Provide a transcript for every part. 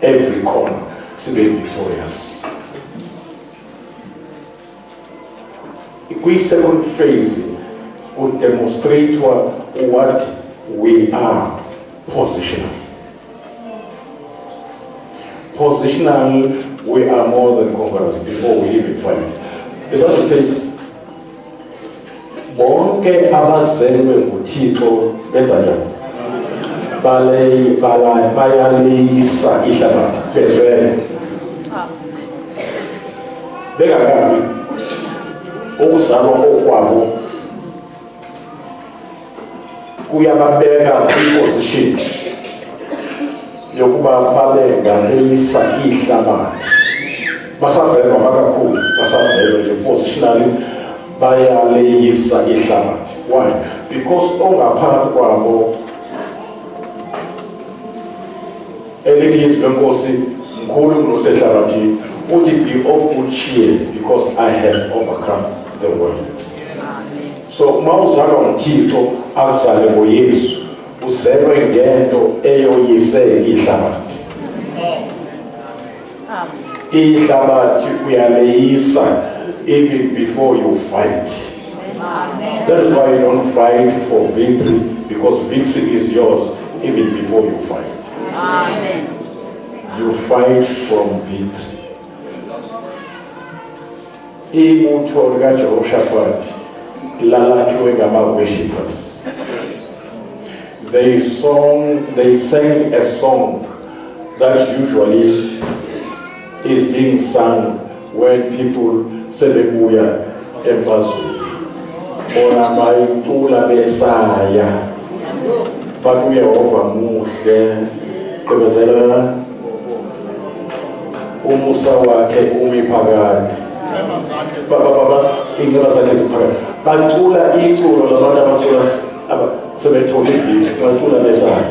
every corner sibe victorious. Kwi-second phase will demonstrate what we are positional. Positional, we are more than conquerors before we even fight. The Bible says, bonke abazelwe nguThixo benza njani? Bayalisa ihlabathi bezele. Bengakabi ukuzalwa okwabo kuyababeka kwi-position yokuba babengalisa ihlabathi. Basazelwa kakhulu, basazelwa nje positionally bayaleyisa ihlabathi. Why? Because ongaphakathi kwabo elithi izwi lenkosi mkhulu kunosehlabathini uthi be of good cheer because I have overcome the world. So uma uzalwa nguThixo akuzale ngoYesu uzelwe ngento eyoyise ihlabathi. Ihlabathi uyaleyisa even before you fight. That is why you don't fight for victory, because victory is yours even before you fight. Amen. You fight from victory. Ibutho likaJehoshaphat lalakhiwe ngama-worshippers. They sang a song that usually is being sung when people sebebuya emfazweni. Bona bayicula besaya. But uYehova muhle, qhubezela umusa wakhe umi phakathi. Inceba zakhe ziphakathi. Bacula iculo labantu abacula sebethole ivili, bacula besaya.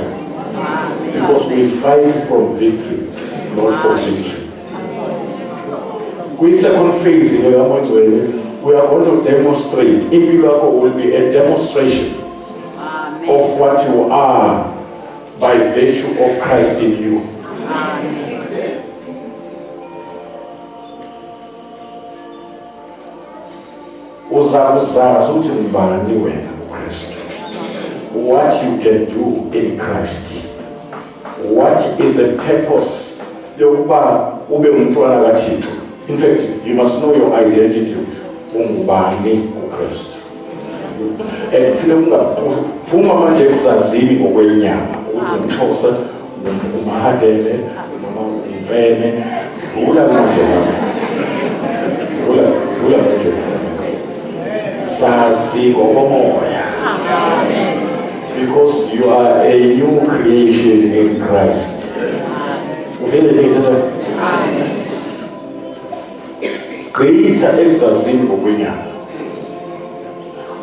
Because we fight from victory, not for victory. Kwi-second phase, we are going to demonstrate. Impilo yakho will be a demonstration of what you are by virtue of Christ in you. Uzakuzazi ukuthi ngubani wena uKristu. What you can do in Christ. What is the purpose yokuba ube umntwana kaThixo? In fact, you must know your identity. Ungubani uKristu. Ufike ungaphuma manje kusazini ngokwenyama ukuthi umXhosa, uMahadele, umfene, dlula manje. Dlula manje. Sazi ngokomoya. Because you are a new creation in Christ. Ufike ngithetha? Greater exazini ngokwenyama.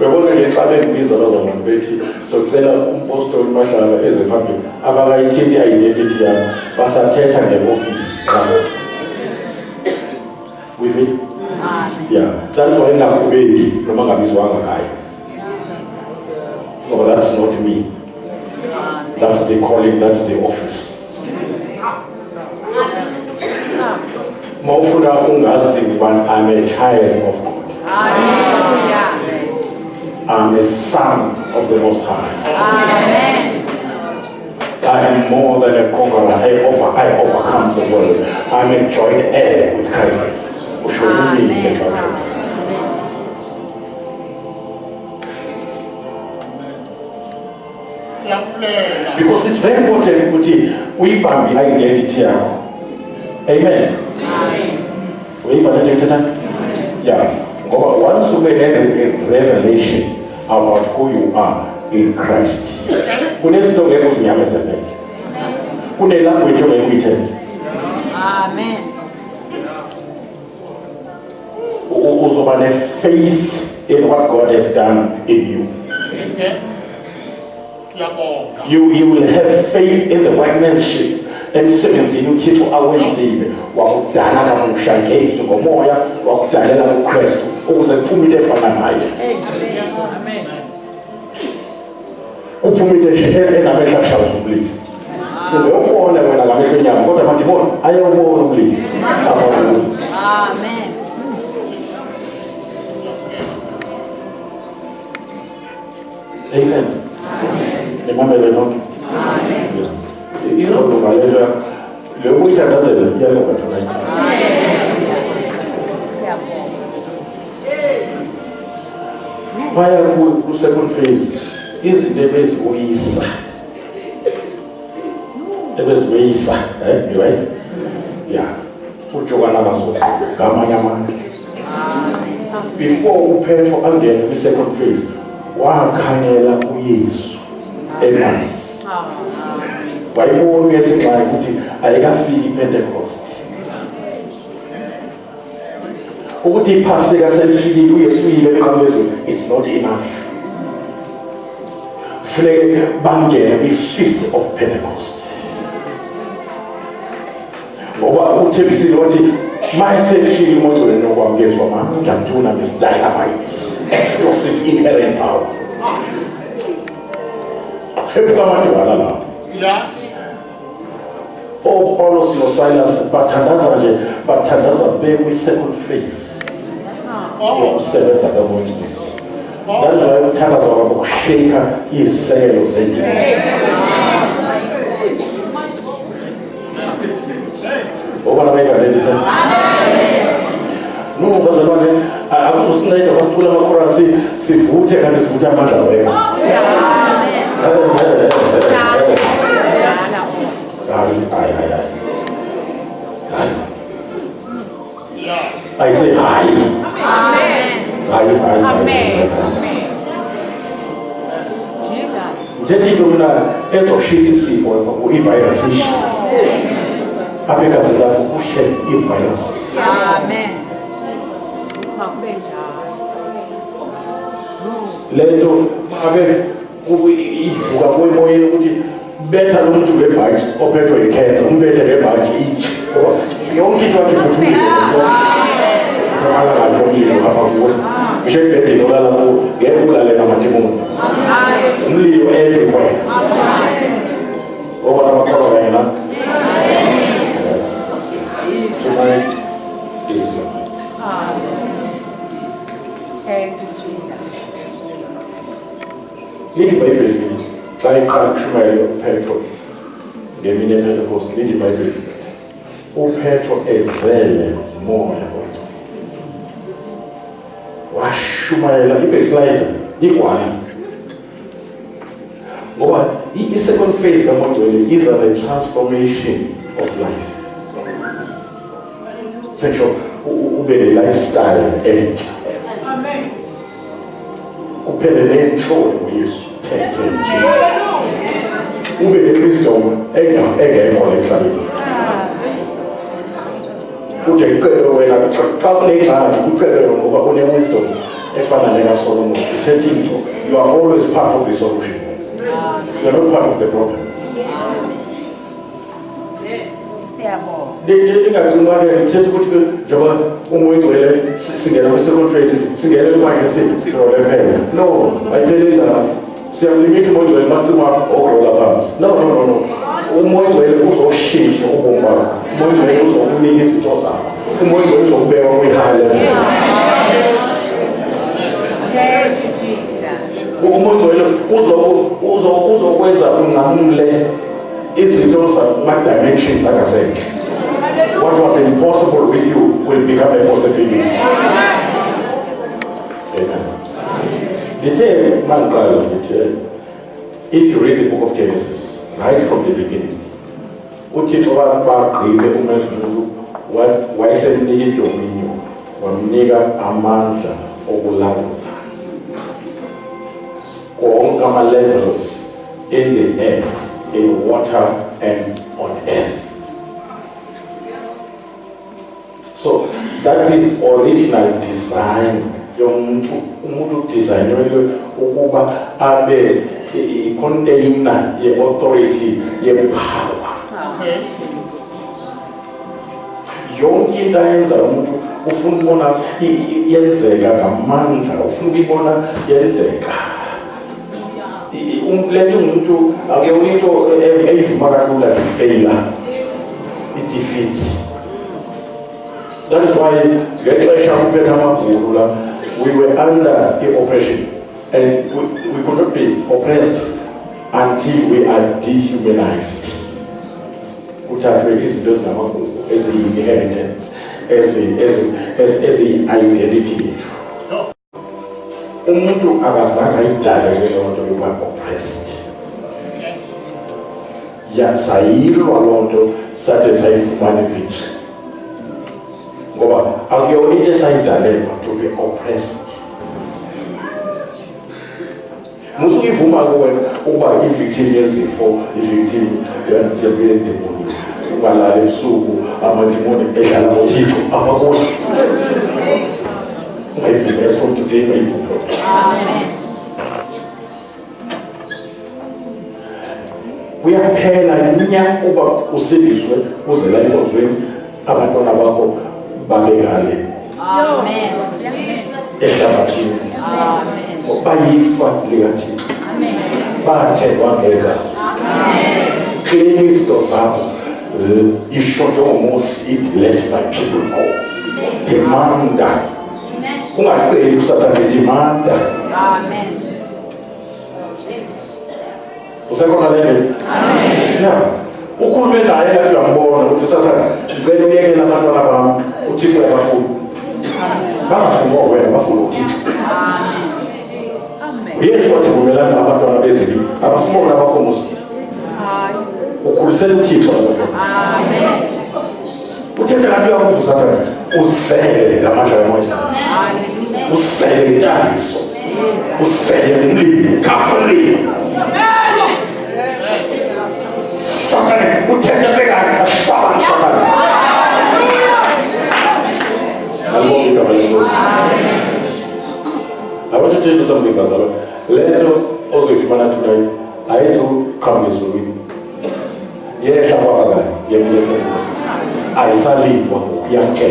Bebona nje xa bengibiza bazalwane bethi socela umpostoli Mahlala eze phambili abakayithini identity yakho basathetha ngeoffice qala. With me? Yeah, that's why ngakubeki noma ngabizwanga ngayo. No, that's not me. That's the calling, that's the office. Mawufuna ungazi ukuthi ngubani, I'm a child of God. Hallelujah. I'm a son of the Most High. Amen. I am more than a conqueror. I overcome the world. I'm a joint heir with Christ. Amen. Because it's very important we bambi identity. Amen. Amen. Yeah. Once you get a revelation about who you are in Christ, Amen. Also by the faith in what God has done in you. You will have faith in the workmanship and seconds in uThixo awenzile wakudala kamushangezo ngomoya wakudalela uKristu ukuze kuphumile efana naye. Amen. Kuphumile enamehla shawuzubili. ungewubona wena ngamehlo enyama kodwa manje bona ayawubona umlilo. Amen. Amen. Nimamele nonke. Amen. Izolo ngaleyo lokhu ithandazela iyaloba tonight. Baya ku second phase izinto ebeziyisa right? Yeah. Ujokana nazo ngamanye amandla. Before uPetro angene kwi second phase wakhangela uYesu emanzi. Wayibona ngesinxele ukuthi ayikafiki iPentecost. Ukuthi iPhasika selifikile uYesu yile emqamezweni, it's not enough. Funeke bangene kwi-Feast of Pentecost. Ngoba uthembisile ukuthi maye sefile umoyeni nokwamkezwa amandla mthuna Miss Dynamite, explosive inherent power. Ebuka amadwala lapho. Yeah. Oh, Paulos noSilas bathandaza bekwi-second phase. Yokusebenza kamoya. That is why uthandaza kwabo kusheka izisekelo zendlela. Ngoba nabayivale nje. No, bazalwane akuzosinqeda basicula amakhorasi sivuthe kanti sivuthe amandla wethu. I say hi. Amen. Amen. Jesus. Njengoba mina ezoshisa isifo ivirus ishi. Abekazi lapho kushe ivirus. Amen. Lento abe ivuka kwemoyeni ukuthi betha lo muntu ngebhaji ophethwe ikhensa umbethe ngebhaji ithi yonke into yakhe futhi kama ngomlilo hapa kuwe mshebede nolala ku ngekulale namathimu umlilo everywhere oba namakhola yena tonight is your night. Thank you, Jesus. Lithi iBhayibheli lithi xa iqala ukushumayela uPetro ngemini yePentecost, lithi iBhayibheli uPetro ezele moya washumayela ibaseline igwala ngoba i-second phase kaModwele is a transformation of life. Setsho ube ne-lifestyle entsha. Amen. Kuphele nenhlolo ngoYesu thethe nje. Ube ne-wisdom engekho emhlabeni. Ude icele wena xa kunengxaki kucele ngoba une-wisdom efana nekaSolomon. Uthethe into, you are always part of the solution. You are not part of the problem. Ingacingwane ngithethe ukuthi njengoba umoya ogcwele singena kwi-second phase singena kwakhe sirole phela. No, ayipheleli lapho. Siyamlimita umoya ogcwele masima okurola phansi. No. Umoya ogcwele uzoshintsha ubomi bakho. Umoya ogcwele uzokunika izinto zakho. Umoya ogcwele uzokubeka kwi-high level. Umoya ogcwele uzokwenza unqamule izinto zakuma-dimensions akasekho. What was impossible with you will become a possibility. Amen. If you read the book of Genesis, right from the beginning, uThixo bagqile uMezulu wayesemnika idominion, wamnika amandla okulawula konke ama-levels in the air, in water and on earth. So that is original design. Umuntu designelwe ukuba abe i-container ye-authority ye-power. Yonke into ayenza umuntu ufuna ukubona yenzeka ngamandla, ufuna ukubona yenzeka. lethi umuntu akuyona into eyivuma kalula i-failure, i-defeat. That is why ngexesha kuphetha amabhulu la we were under the oppression and we could not be oppressed until we are dehumanized. Kuthathwe izinto ezinamagugu eziyi-inheritance eziyi-identity yethu. Umuntu akazange ayidalelwe loo nto yokuba oppressed. Sayilwa loo nto sathe sayifumana i-victory. Ngoba akuyona into esayidalelwa to be oppressed. Musukivuma kuwe ukuba i-victim yezifo, i-victim yendemoni, ubalala ebusuku, amadimoni edlala ngothixo, ababona. As from today, my football. Amen. Uyaphela nya uba usindiswe uzela enkozweni abantwana bakho babekale. Amen. Ehlabathini. Amen. Bayifa likaThixo. Amen. Bathengwa ngegazi. Amen. Claim izinto zakho. Isho njengomusi let my people go. Demanda. Ungaceli usathane demanda. Amen. Usekhona le nto? Amen. Yeah. Ukhulume naye kathi uyambona ukuthi sathane ngicela uyekela abantwana bami uThixo uyabafuna. Bangafuni wena bafuna uThixo. Amen. Yesu wathi vumelana nabantwana bezeli abasibona bakho musa. Hayi. Ukhulisela uThixo abantwana. Amen. Uthetha ngathi uyakuvuza sathane usele ngamandla kamoya. Usele ngentambiso. Usele umlilo, kafuli. Sathane uthetha bekade ashaba sathane. I want to tell you something, Pastor. Let us ifumana tonight. Ayizuqhamuka ezulwini. Yehla kwabakala, yemlekeza. Ayisalipwa yakhe.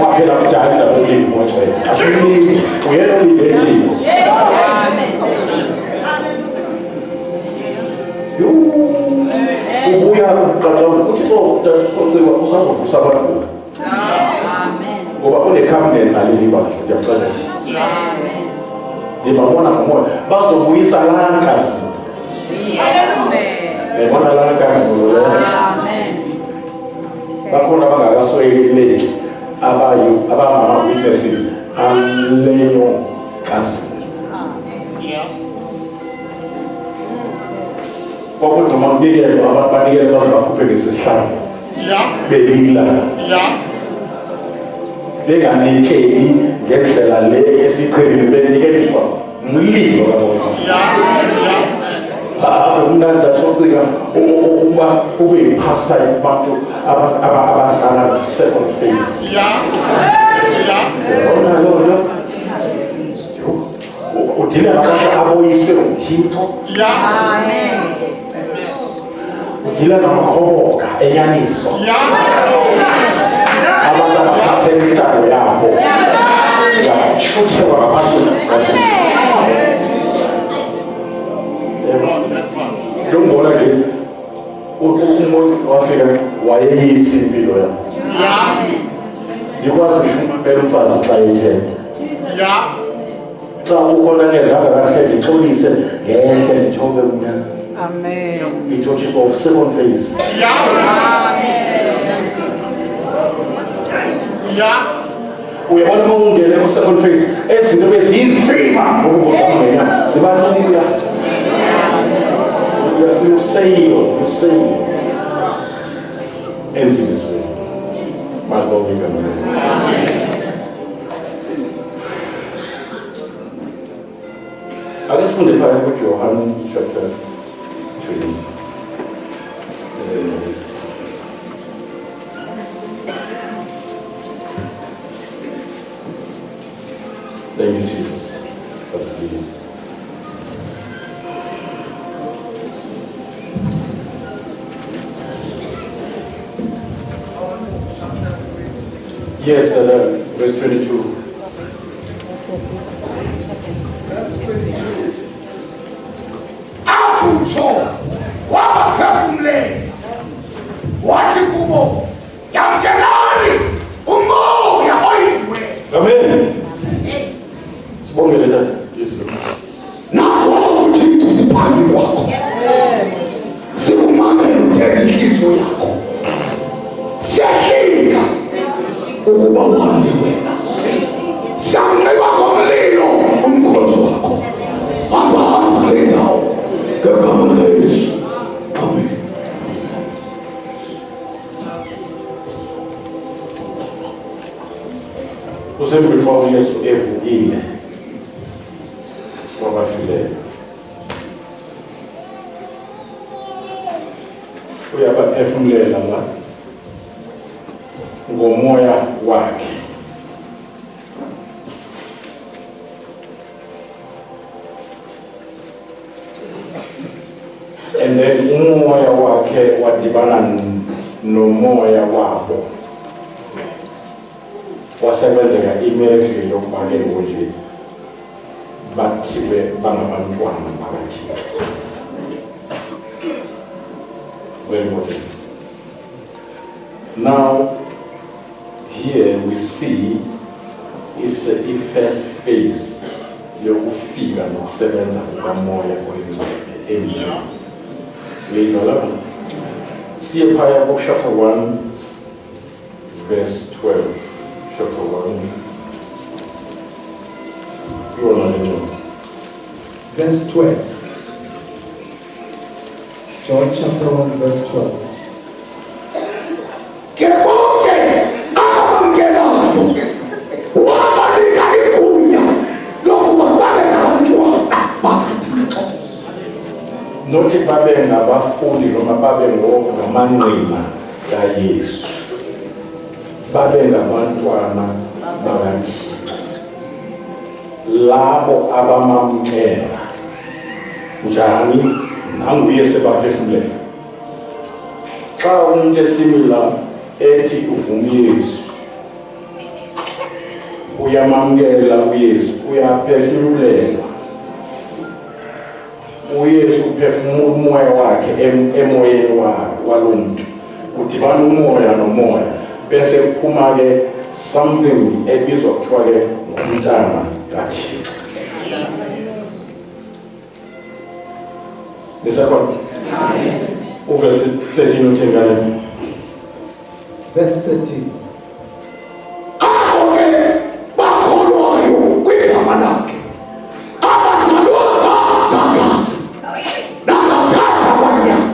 Waphela kudala indaba yokulima mothwe. Asiyini uyena uyibethi. Amen. Ubuya uqaqa ukuthi uThixo usazovusa abantu. Amen. Ngoba une-covenant naleli bandla ndiyakuxelela. Amen. Ndibabona ngomoya bazobuyisa lankazi. Amen. Bona lankazi ngoba. Amen. Bakhona abangakasweleki abamama witnesses aleyo kazi. Kwakuthi unikele abantu banikele baze bakhuphe ngesihlanu. Belila. Benganikeli ngendlela le esiqhelile benikeliswa umlilo kamoya. Umnanda sosika ukuba ube yipastor yabantu abasala second phase. Ona lo udila nabantu aboyiswe uThixo. Amen. Udila namakhoboka enyaniso. Abantu abathathe intando yabo. Yashuthelwa ngaphasi. Njengoba nje umuntu wafika wayeyisa impilo yakhe. Ndikwazi ngisho umpela umfazi xa ethetha. Xa ukhona ngezanga kahle ngixolise ngehle ngithobe umnyaka. Amen. Ngithotshiswa of second phase. Uyabona uma ungene ku-second phase ezinto beziyinzima ukubuzana ngenyanga zibanuya. You say enzima izwe manje ngikho. Ake sifunde phakathi kuJohn chapter 3. Thank you, Jesus, for the reading. Yes, verse 22. wakho yangenani umoya oyindwe. Amen. Sibongele tata Jesu. Nawo uThixo siphambi kwakho. Sikumamele uthethe inhliziyo yakho. Siyahlika ukuba wande wena. Siyamnxiba ngomlilo umkhosi wakho. Hamba le ndawo ngegama likaYesu. Amen. Usembifa uYesu evukile wabafileyo. Uyabaphefumulela la ngomoya wakhe. And then umoya wakhe wadibana nomoya wabo. Wasebenzeka imizwa yokubake nje bathiwe bangabantwana phakathi. Very important. Now here we see is the first phase yokufika nokusebenza kukamoya oyingcwele emini. Uyizwa siye phaya ku chapter 1 verse 12. Chapter 1. You are not in John. Verse 12. John chapter 1 verse 12. Keboke akamgenayo wabanika igunya lokubabalela abantwana bakaThixo. Nothi babe ngabafundi noma babe ngamanqina kaYesu. Babe ngabantwana bakaThixo. Labo abamamkela njani nanguye sebaphefumulela. Xa umuntu esimila ethi uvuma uYesu, uyamamkela uYesu, uyaphefumulelwa. uYesu uphefumula umoya wakhe emoyeni walo muntu. Kudibana umoya nomoya bese kuphuma ke something ebizwa kuthiwa ke umntana kaThixo. Nisakho uverse 13 uthi ngani? Verse 13. Awe bakholwayo kwigama lakhe abazalwanga ngagazi nangathanda kwanyama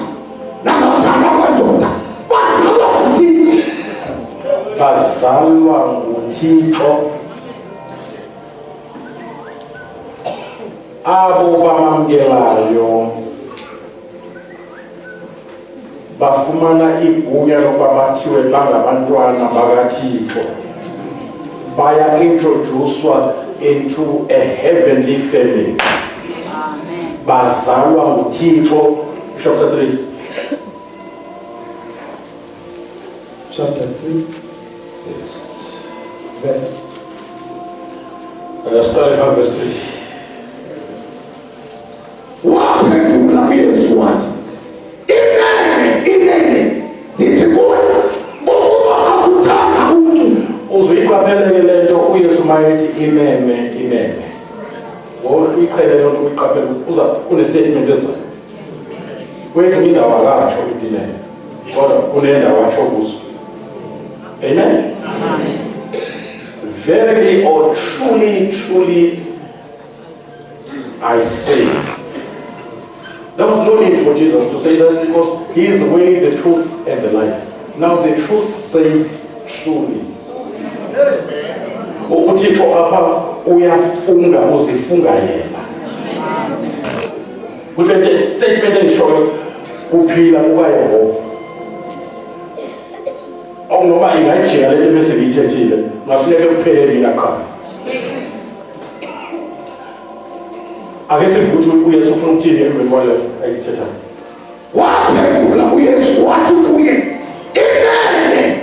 nangathanda kwandoda bazalwa nguThixo. Abo bamamkelayo bafumana igunya lokuba bathiwe bangabantwana bakaThixo. Baya introduced into a heavenly family. Amen. Bazalwa nguThixo. Chapter 3. Chapter 3. Yes. Verse. Start from verse 3. Waphendula uYesu wathi, inene ndithi kuwe ukuba akuthanda umntu. Uzuyiqaphele le nto uYesu mayethi imeme. Uyiqhele le nto uyiqaphele uza kunestatement esizayo. Kwezinye indawo akatsho imeme. Kodwa kunendawo atsho kuzo. Amen? Verily or truly I say. There was no need for Jesus to say that because he is the way, the truth, and the life. Now the truth says truly. UThixo apha uyafunga uzifunga yena. Kule statement endishoyo kuphila kukaYehova. Noma ingajika le nto bese ngiyithethile ngafuneka kuphele mina qha. Ake sivuthi uYesu ufuna ukuthini emveni kwalo ayithetha. Waphendula uYesu wathi kuye,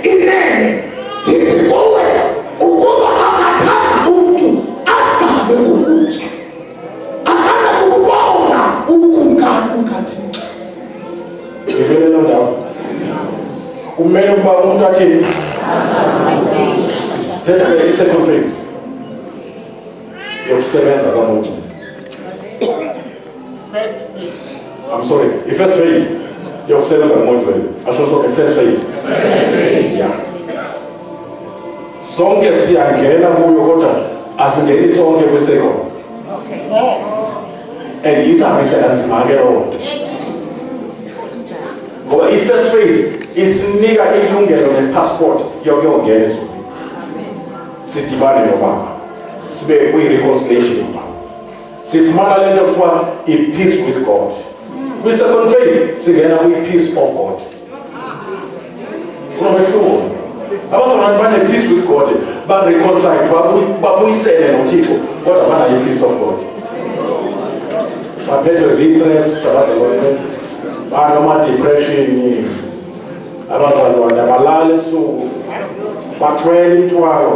inene ndithi kuwe ukuba akathanda umntu azabe ngokunje akana kububona ubukumkani bukaThixo. Ivele lo ndawo kumele ukuba umuntu athini? Sithetha i-second phase yokusebenza kamuntu. I'm sorry, i-first phase yokusebenza kamuntu wena. Asho sonke first phase. Yeah. Sonke siyangena kuyo kodwa asingeni sonke kwi-second. And isihambise kanzima ke loo nto. Ngoba i-first phase isinika ilungelo ne-passport yokuyongena ezweni. Sidibane nobaba. Sibe kwi-reconciliation nobaba. Sifumana le nto kuthiwa i-peace with God. Kwi-second phase singena kwi-peace of God. Kunomehluko. Abazalwane bane-peace with God, ba-reconcile, babuyisene noThixo, kodwa banayo i-peace of God. Baphethwe zi-stress, abazalwane, banama-depression, abazalwane balala ebusuku, bathwele imithwalo,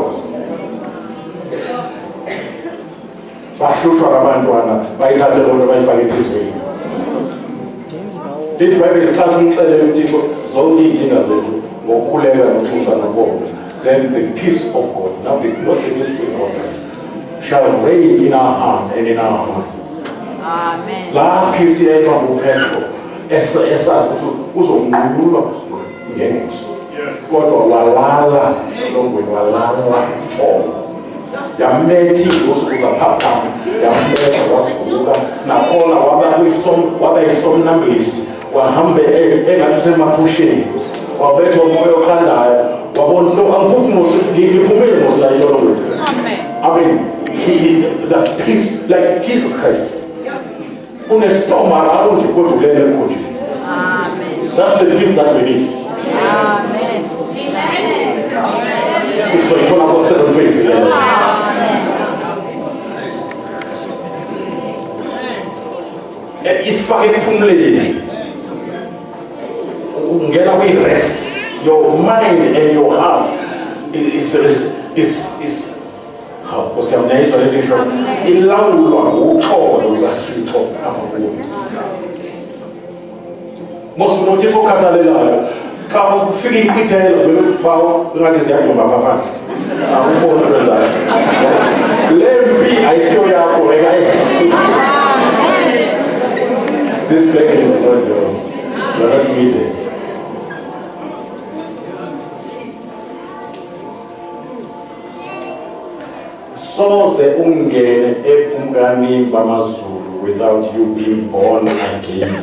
bahlushwa ngabantwana, bayithathe loo nto bayifake enhliziyweni. Lithi iBhayibheli xa simxelele uThixo zonke iy'nkinga zethu ngokukhuleka nokubusa nokubonga, then the peace of God, not the peace with God, shall reign in our hearts and in our minds. Amen. La peace yethu nguPetro esazi ukuthi uzonqululwa ngengozi. Kodwa walala elongweni, walala yamethi usukuza phaphama, yametha wavuka, nakhona waba yi-somnambulist, wahambe engathi usemaphusheni, wabethwa umoya okhandayo, wabona ngiphumile ngosila entolongweni. I mean, the peace, like Jesus Christ. Unestorm around you, go to learn and Amen. That's the peace that we need. Amen. It's for eternal second phase again. Isifake ephumuleni. Ungena kwi-rest. Your mind and your heart is kusiyamnayiswa lezi ngisho ilawulwa ngotholo lukaThixo apha kuwo. Mosunothi okhathalelayo xa ufika ithelo vele bawo ngathi siyaduma phansi. Awubona kwenzayo. Le mpi ayisiyo yakho ekayisi. This plague is not yours. You are not needed. Soze ungene ephumkanini bamazulu without you being born again.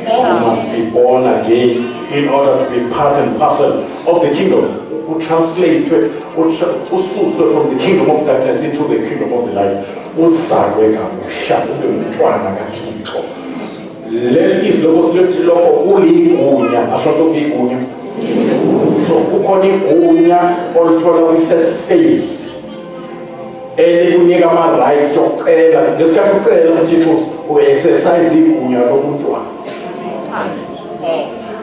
You must be born again in order to be part and parcel of the kingdom. Who translate ususwe from the kingdom of darkness into the kingdom of the light. Uzalwe kabusha ube umntwana kaThixo. Let is lokho kuligunya, asho igunya. So kukhona igunya oluthola kwi-first phase. Kunika ama-rights yokucela, ngesikhathi ucela uThixo u-exercise igunya lobuntwana.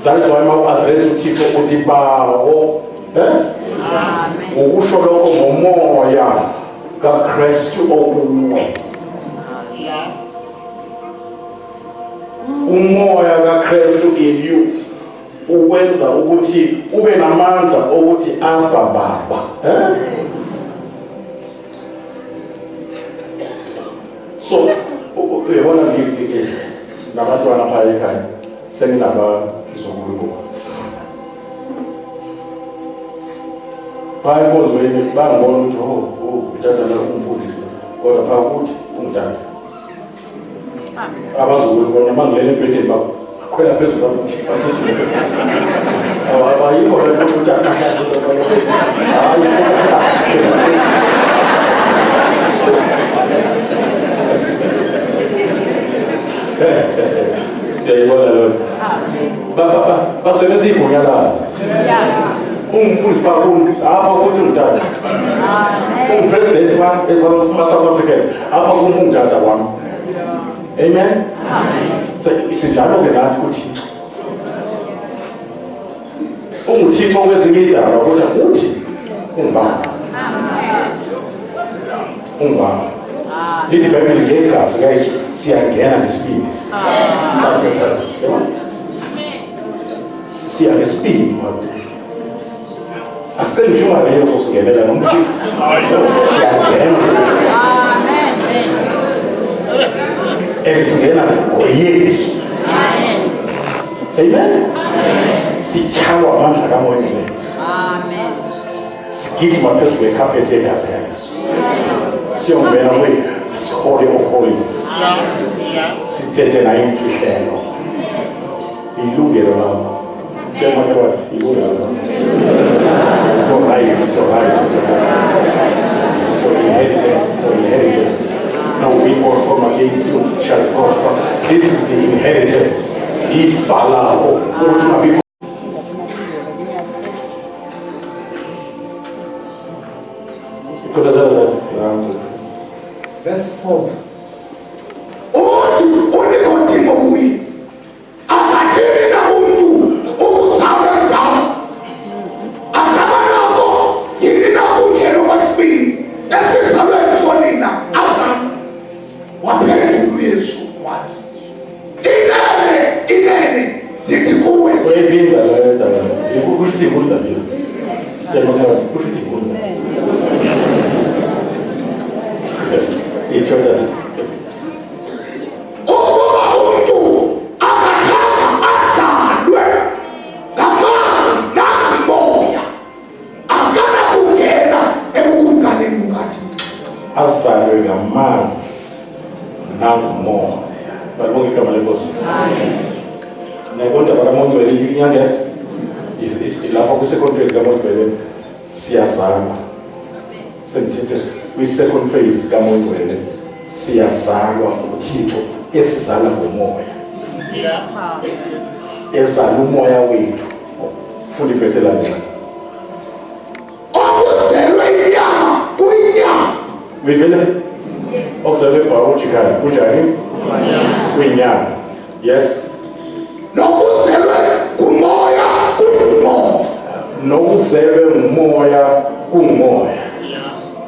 That is why ma-address uThixo uthi bawo, ukusho lokho ngomoya kaKristu okuwe. Umoya kaKristu in you ukwenza ukuthi ube namandla ukuthi Abba Baba. So, uyabona ngike nabantwana phaya ekhaya senginabazukulu. Phaya enkonzweni bangibona ukuthi utata lo umfundisi, kodwa phaya ukuthi ungutata. Abazukulu bona mangena empetheni bakhwela phezulu bakuthi abayikho le nto utata. Ndiyayibona loo nto. Basebenza igunya labo. Ungumfundisi apha ukuthi ungutata. Ungupresident ma-South Africans apha kuma ungutata wami. Amen. Sinjalo ke nathi kuThixo. UnguThixo kwezinye iindaba kodwa uthi ungubaba. Ungubaba. Lithi iBhayibheli ngegazi kaYesu siyangena ngesibindi. Siya ngesibindi. Sendisho ngabe uzosingenela nomkristu. Siyangena. Amen. Esingena ngoYesu. Amen. Sichawa amandla kaMoya. Amen. Sigijima phezu kwekhaphethi yegazi yaYesu. Siyongena kwi-Holy of Holies. Sithethe naye imfihlelo. Ilungelo lakho. Tell me what ilungelo lakho. It's all right. So inheritance. No weapon formed against you shall prosper. This is the inheritance. Ifa lakho. Verse 4. Uthi unikodimo kuyi akadili na umuntu ukuzalwa njalo akabanako yini na kungena kwesibili esizalweni sonina azalwa waphendula uYesu wathi inene ndithi kuwe Wayiphinda leyo ndaba. Kushithi ngunda mina. Siyabona kushithi ngunda. Itsho that. ukuba umuntu akathatha azalwe ngamanzi nangomoya akanakungena ebukunganeni bukaThixo. Azalwe ngamanzi nangomoya. Balibonga igama lenkosi. Nayibona bakaMontwele inyanga lapho kwi-second phase kaMontwele siyazalwa. Sengithethe kwi-second phase kaMontwele siyazalwa uThixo esizala ngomoya. Ezala umoya wethu. Funda ivesi elandelayo. Okuzelwe inyama kuyinyama. Uyivele? Okuzelwe biological kunjani? Kwinyama. Yes. Nokuzelwe kumoya kumoya. Nokuzelwe ngumoya kungumoya.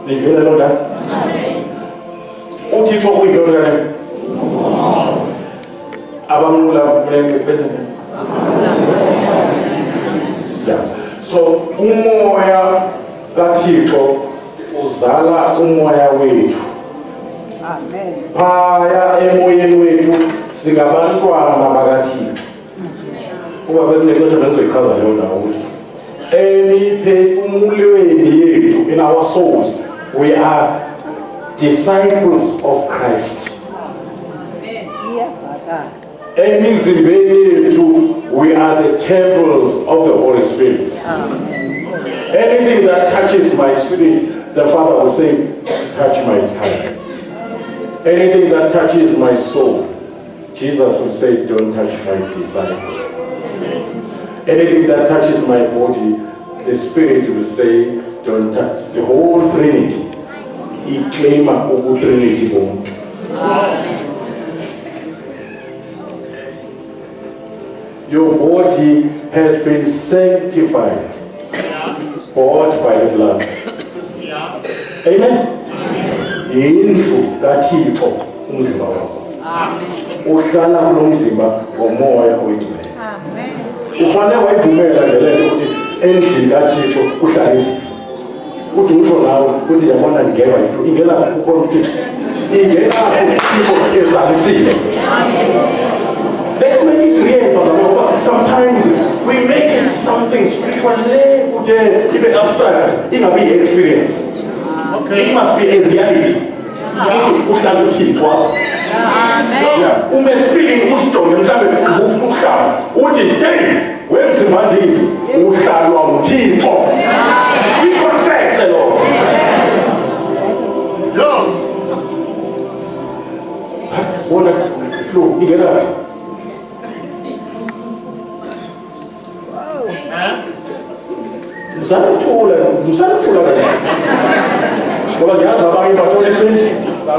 Nivele loo nto? uThixo kuyintoni kane? Abamnqula benze. Yeah. So umoya kaThixo uzala umoya wethu. Amen. Phaya emoyeni wethu singabantwana bakaThixo. Kuba bekunexesha bengizoyichaza leyo ndawo ukuthi emiphefumulweni yethu, in our souls, we are disciples of Christ. Emizimbeni yethu, we are the temples of the Holy Spirit. Anything that touches my spirit, the Father will say, touch my tongue. Anything that touches my soul, Jesus will say, don't touch my disciple. Anything that touches my body, the Spirit will say, don't touch. The whole Trinity. He claims a whole Trinity. Your body has been sanctified, bought by the blood. Amen. Indlu kaThixo umzimba wakho. Uhlala kulo mzimba ngomoya oyingcwele. Ufanele wayivumela nje lento ukuthi endlini kaThixo uhlala izifo. Uthi usho nawe ukuthi yabona ngingena iflu ingena kukhona uThixo. Ingena uThixo ezalisile. Let's make it real, but sometimes we make it something spiritual, even abstract, it must be experience. Okay. It must be a reality. Uhlala uThixo wakho. Yeah. Umespeaking usijonge mhlawumbe ufuna ukuhlala uthi hey wenze manje uhlalwa uThixo. We confess lo. Yo. Wona flu ingena. Usathula ngoba ngiyazi abanye bathola ipensi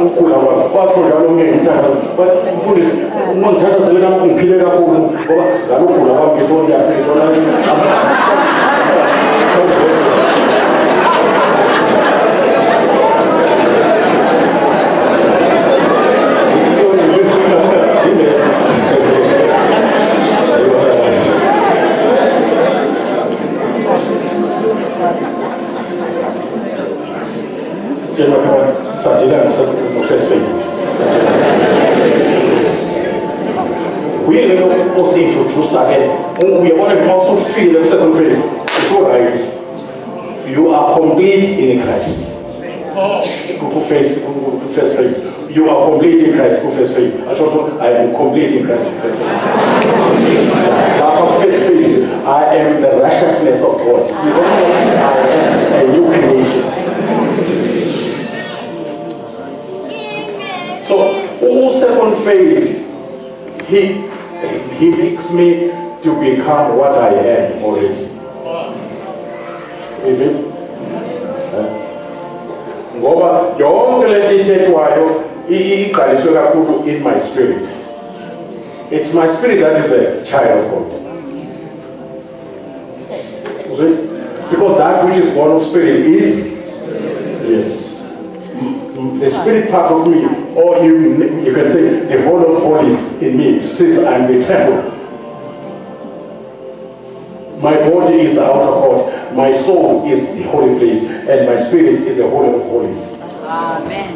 ukugula kwakho njalo ngiyithanda bafundise uma ngithathazele kakhulu ngiphile kakhulu ngoba ngalokugula kwami ngithola ngiyaphethola Tell me how Sajida and first phase. We are also introduced again. We want to also feel the second phase. It's all right. You are complete in Christ. First phase. You are complete in Christ. First phase. I am complete in Christ. First phase. I am the righteousness of God. I am a new creation. So, second phase, he makes me to become what I am already. Is it? Ngoba yonke lento ithethwayo iqaliswe kakhulu in my spirit. It's my spirit that is a child of God. Is it? Because that which is born of spirit is yes. The spirit part of me, or you can say the whole of holies in me, since I'm the temple. My body is the outer court, my soul is the holy place, and my spirit is the holy of holies. Amen.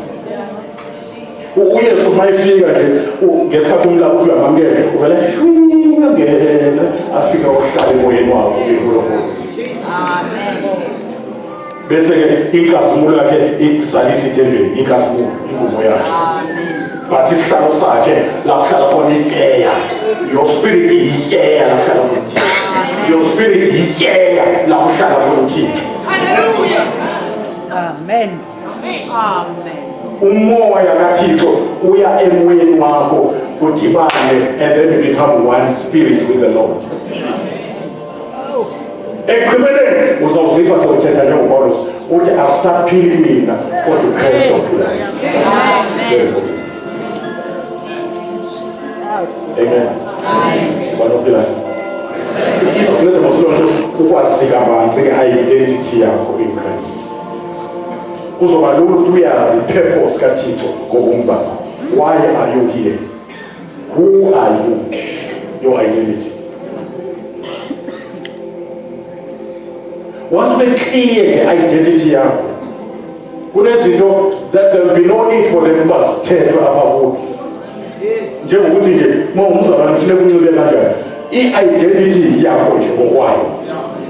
Uyesu mayifika nje ngesikhathi umlabo uthi uyamamkela uvela ngeke afika ohlala emoyeni wakho uyiholy of holies. Amen. Bese-ke inkazimulo yakhe ikuzalisa ithembeni, inkazimulo ingumo yakhe. But isihlalo sakhe la kuhlala khona itsheya. Your spirit iyitsheya la kuhlala khona uThixo. Your spirit iyitsheya la kuhlala khona uThixo. Hallelujah. Amen. Amen. Umoya kaThixo uya emoyeni wakho kudibane, and then you become one spirit with the Lord. Ekugqibeleni uzawuziva sewuthetha njengoPawulos uthi akusaphili mina kodwa uKristu ophilayo. Amen. Banophilayo. Izokuletha ngokulonto ukwazi kabanzi nge-identity yakho in Christ. Kuzoba lula ukuthi uyazi i-purpose kaThixo ngobomi bakho. Why are you here? Who are you? Your identity. Once we clear the identity yakho, kunezinto that there will be no need for them bazithethwe apha kuyo. Njengokuthi nje uma umzalwane kufuneka unxibe kanjani, i-identity yakho nje ngokwayo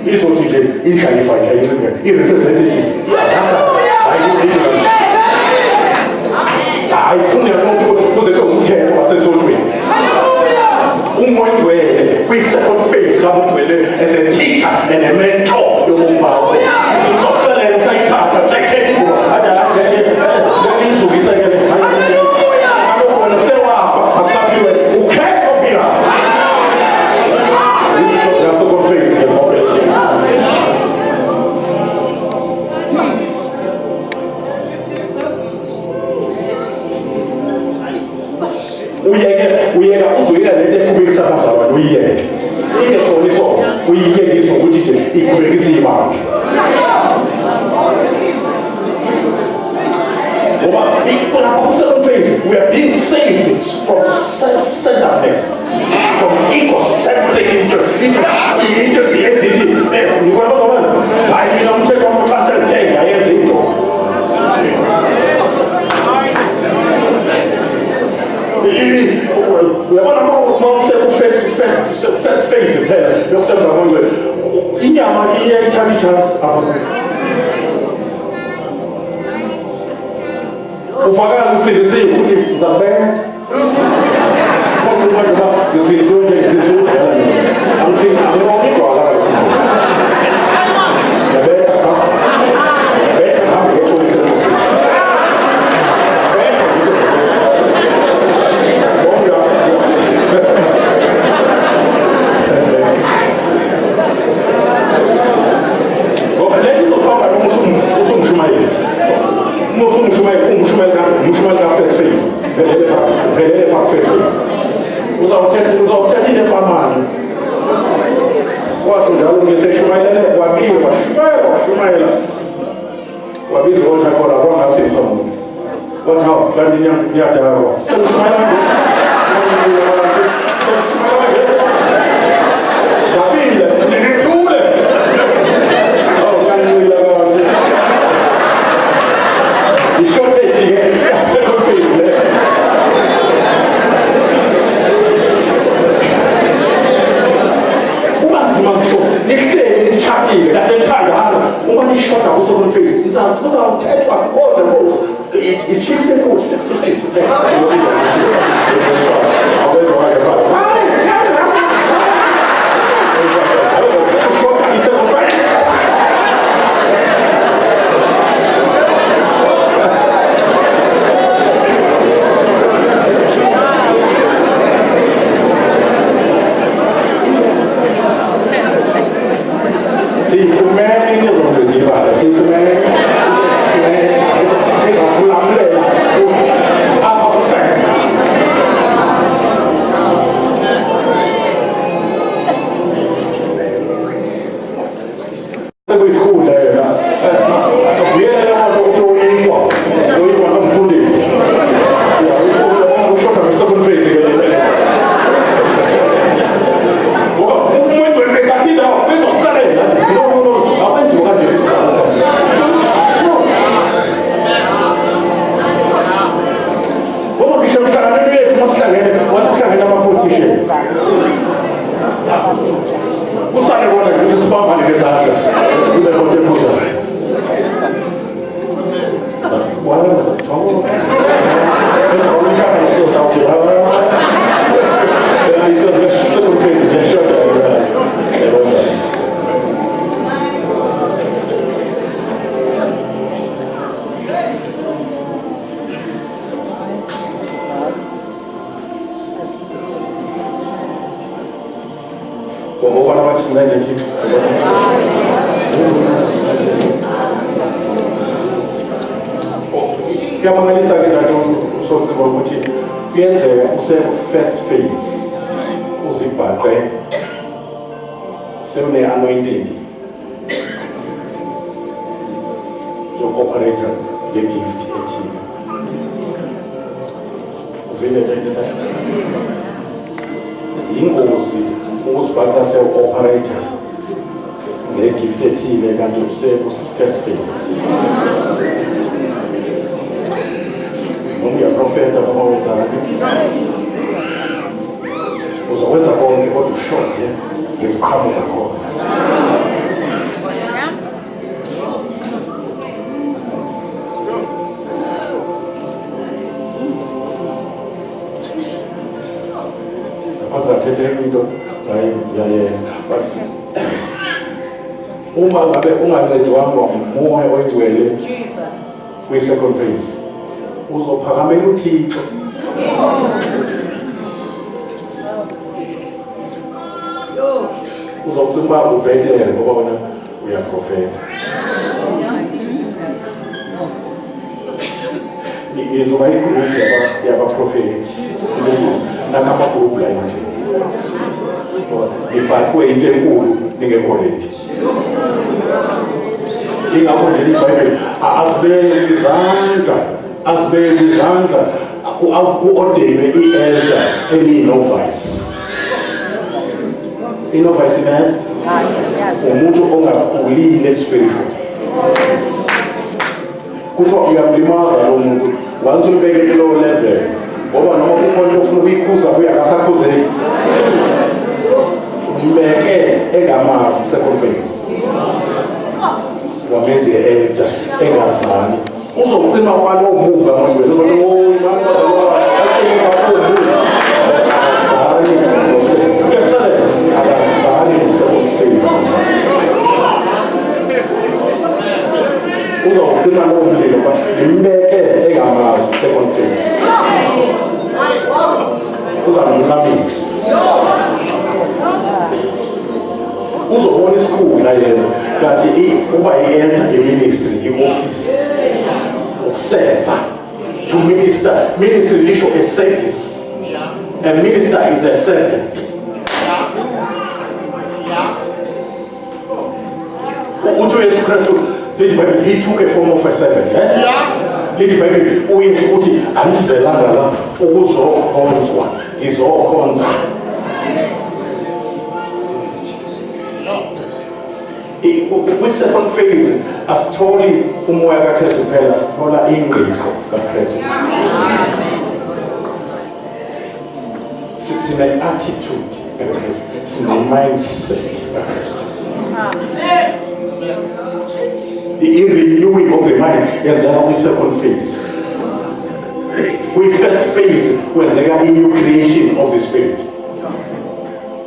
izothi nje ihlalifa nje ayinxibe i-representative ayifune nomuntu kuze umthetho wasesontweni. Umoya ongcwele kwi-second phase kamudwele as a teacher and a mentor. Uyeka uzoyeka lento eqhubekisa abazalwane uyiyeke. Uyeke sona isono, uyiyeke izokuthi nje iqhubekise ibandla. Ngoba ifuna ku-second phase, we are being saved from self-centeredness, from egocentric into ezithi ngikona bazalwane hayi mina umthetho wami xa selithenga ayenze into. Uyabona first phase phela yokusebenza kwengcwele inyama iyayithatha i-chance apha ufakala usindisiwe ukuthi uzakubeka kodwa uba ngisindisiwe nje ngisindisiwe udlala angiboni idwala yabeka hambe ngekholisebenzisa uzawuthetha into efanayo. Wathi njalo ngiseshumayela kwabili washumayela wabiza ukuthi akora kwangasipha muntu. Wathi hawu kanti niyadalwa. Seshumayela kabili ngithule. Oh kanti ku-second phase kuzawuthethwa kodwa i-shift ku-6 to 6 Kuyamangalisa-ke njalo uSosiba ukuthi kuyenzeka use-first phase uzibhaqe sewune-anointing yoku-operator nge-gift ethile. Uvile nje yingozi ukuzibhaqa sewu-operator nge-gift ethile kanti use-first phase. Noma uyaprofeta noma wenzani uzokwenza konke kodwa ushonze ngeziqhamu zakhona. Ngaphansi kathetheka into hayi uyayena uma ngabe ungancediwanga umoya oyigcwele kwi-second phase uzophakamela uThixo. Uzokuthi uba ubhetele ngoba wena uyaprofeta. Izoba igroup yabaprofethi nakamagroup la nje ibhaqwe into enkulu ningekho ready. Ingakho leli Bible asibeke izandla ku-ordainwe i-elder eliyi-novice. I-novice inazi umuntu ongakhulile spiritual. Kuthiwa uyamlimaza lo muntu once umbeke kulowo level ngoba noma kukhona into ofuna ukuyikhuza kuye akasakhuzeki. Umbeke engamazi second phase wamenzi e-elder engazani uzocima kwalowo move ngamangcwele uzocima lowo mlilo imbeke engamazi second phase uzamnqamisa uzobona isikhundla yena kanti uba i-enter i-ministry i-office ukuseva to minister. Ministry lisho a service. A minister is a servant. uThixo Yesu Kristu lithi Bible he took a form of a servant. Lithi Bible uYesu uthi angizelanga la ukuzokhonzwa izokhonza. Kwi-second phase asitholi umoya kaKristu kuphela, sithola ingqiqo kaKristu. Sine-attitude kaKristu, sine-mindset kaKristu. the renewing of the mind, and then we second phase. We first phase when there is a new creation of the spirit.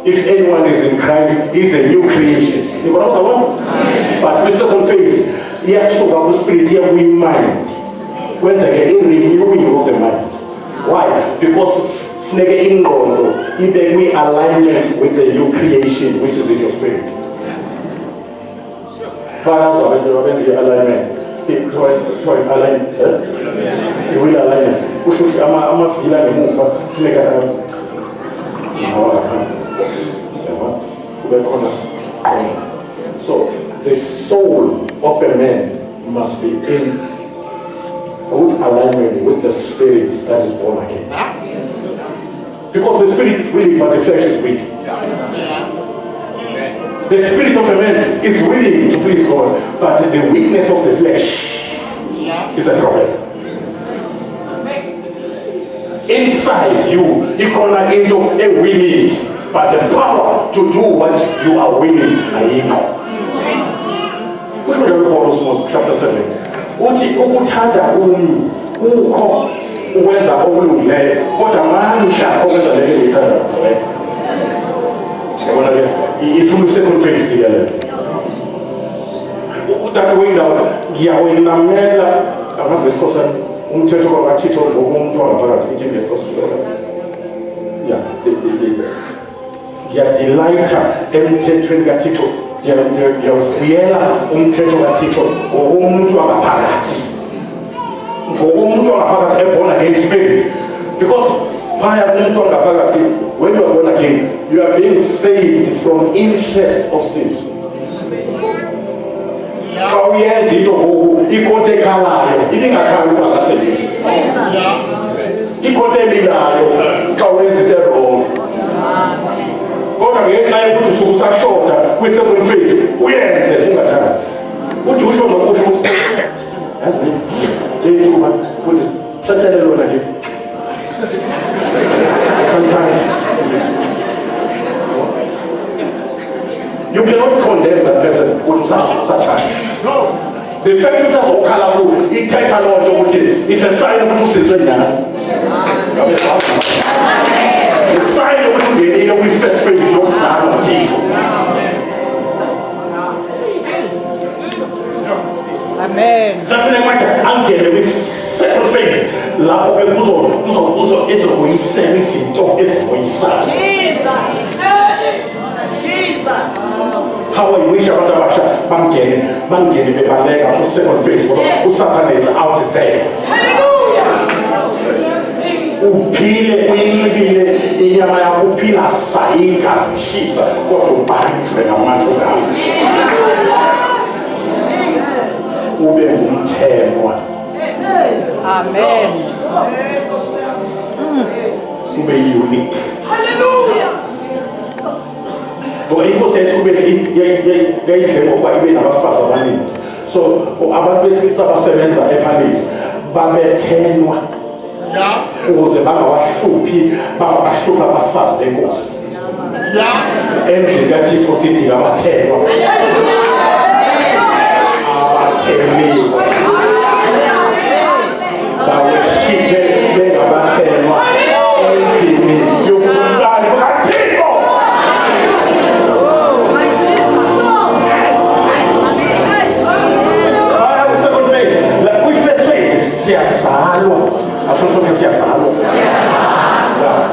If anyone is in Christ, he's a new creation. You know what? But we second phase, yes, so the spirit here we mind. When there is a renewing of the mind. Why? Because we alignment with the new creation which is in your spirit. Fathers are in the alignment. Alignment. You will alignment. I'm a feeling move so the soul of a man must be in good alignment with the spirit that is born again. Because the spirit is willing, but the flesh is weak. The spirit of a man is willing to please God, but the weakness of the flesh is a problem. Inside you can into a willing, but the power to do what you are willing, Which we read Romans chapter 7. Ukuthanda ukho ukwenza okulungileyo kodwa amandla okwenza lento engiyithandayo. Siyabona ke ifuna second phase le. Uthatha windawo ngiyawenamela amazi esikhosana umthetho kaThixo ngokumuntu wangaphakathi ithi ngesikhosana. Ngiyadelighta emthethweni kaThixo. Ngiyavuyela umthetho kaThixo ngokumuntu wangaphakathi. Ngokumuntu wangaphakathi eborn again spirit. Because when you are born again, you are being saved from interest of sin. Xa uyenza into ngoku ikhonto ekhalayo ibingakhali uba ngasebenzi. Ikhonto elilayo xa uyenza into wrong. Kodwa ngenxa yokuthi usuke usashota kwi-second phase uyenze ungathanda. Uthi usho nokusho yazi lethuba futhi sathele lona nje. Sometimes you cannot condemn that person which was such a no. The fact that that's okalabu, it takes a lot of it's a sign of two sins. The sign of two we first face your son of tea. Amen. Something like that. I'm getting this second phase. La uso is going service in talk is going Jesus. How I wish about the Russia, Bangeni, the Balega, who second phase, who Satan is out there. Upile, inyama ya kupila sainga zishisa kodwa ubanjwe namantu kawo. Ube ngumthemwa. Amen. Ube unique. Hallelujah. Ngoba inkosi yayisube yayidlema ukuba ibe nabafazi abaningi. So abantu besilisa abasebenza eParis babethenwa ukuze bangawahluphi abafazi benkosi. Endlini kaThixo sithi abathenwa. Abathenwa. Baweshike bengabathenwa endlini yokuhlala kaThixo.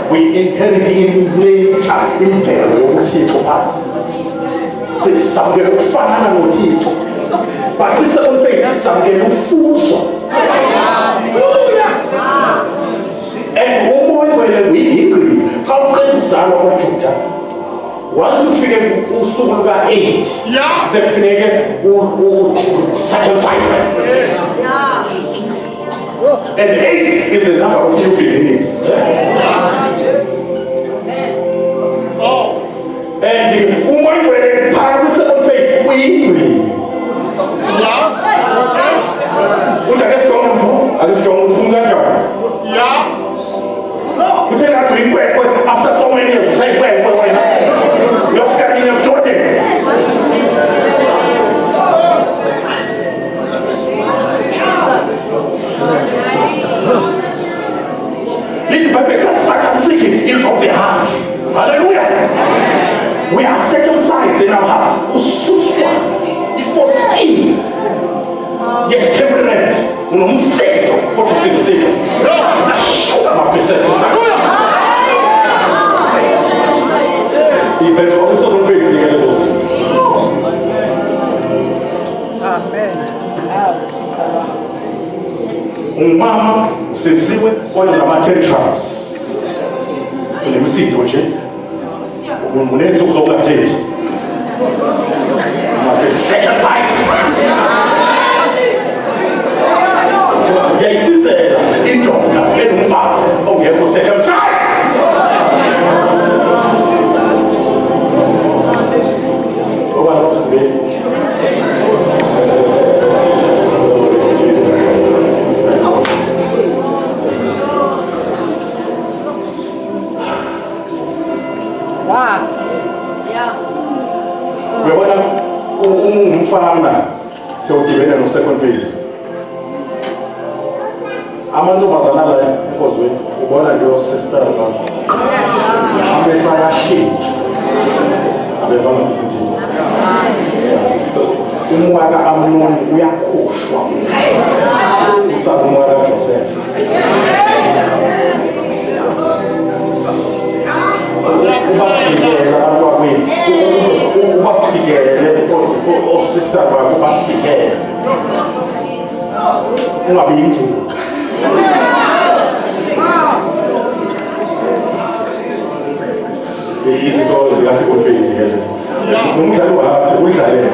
We inherit in nature, imvelo yokuthixo pha. Sizamukela ukufana noThixo. But kwi-second phase sizamukela ufuzo. And umoya wena uyingqili xa uqeda ukuzalwa kwaJuda. Once ufike usuku luka-8 sekufuneke sacrifice. And 8 is the number of new beginnings. And umoya wena phakathi kwi-second phase uyingqili. Uthi akesijonge mfu, akesijonge ukuthi umkanjani. Uthe ngathi uyikwekwe after so many years usayikwekwe wena. Uyafika nini ebudodeni? unomsindo kodwa usindisiwe. Umama usindisiwe kodwa nama-10 tribes. Unemsindo nje. Unenzuzo zokungathethi. Must be sacrificed. Yayisizela indoda enomfazi ongekho circumcised. Okwana kwasiveli. Uyabona umfana sewudibene no-second phase. Amantombazana la enkozweni ubona nje o-sister amehlo ayashintsha abefana ukuthi umwaka Amnoni uyakhushwa usaba umwaka Joseph. Ubafikele abantwabeni, ubafikele o-sister bakho, ubafikele ungabi yintuka. Izinto zika-second phase lezo. Umdlalo wakhe udlalele.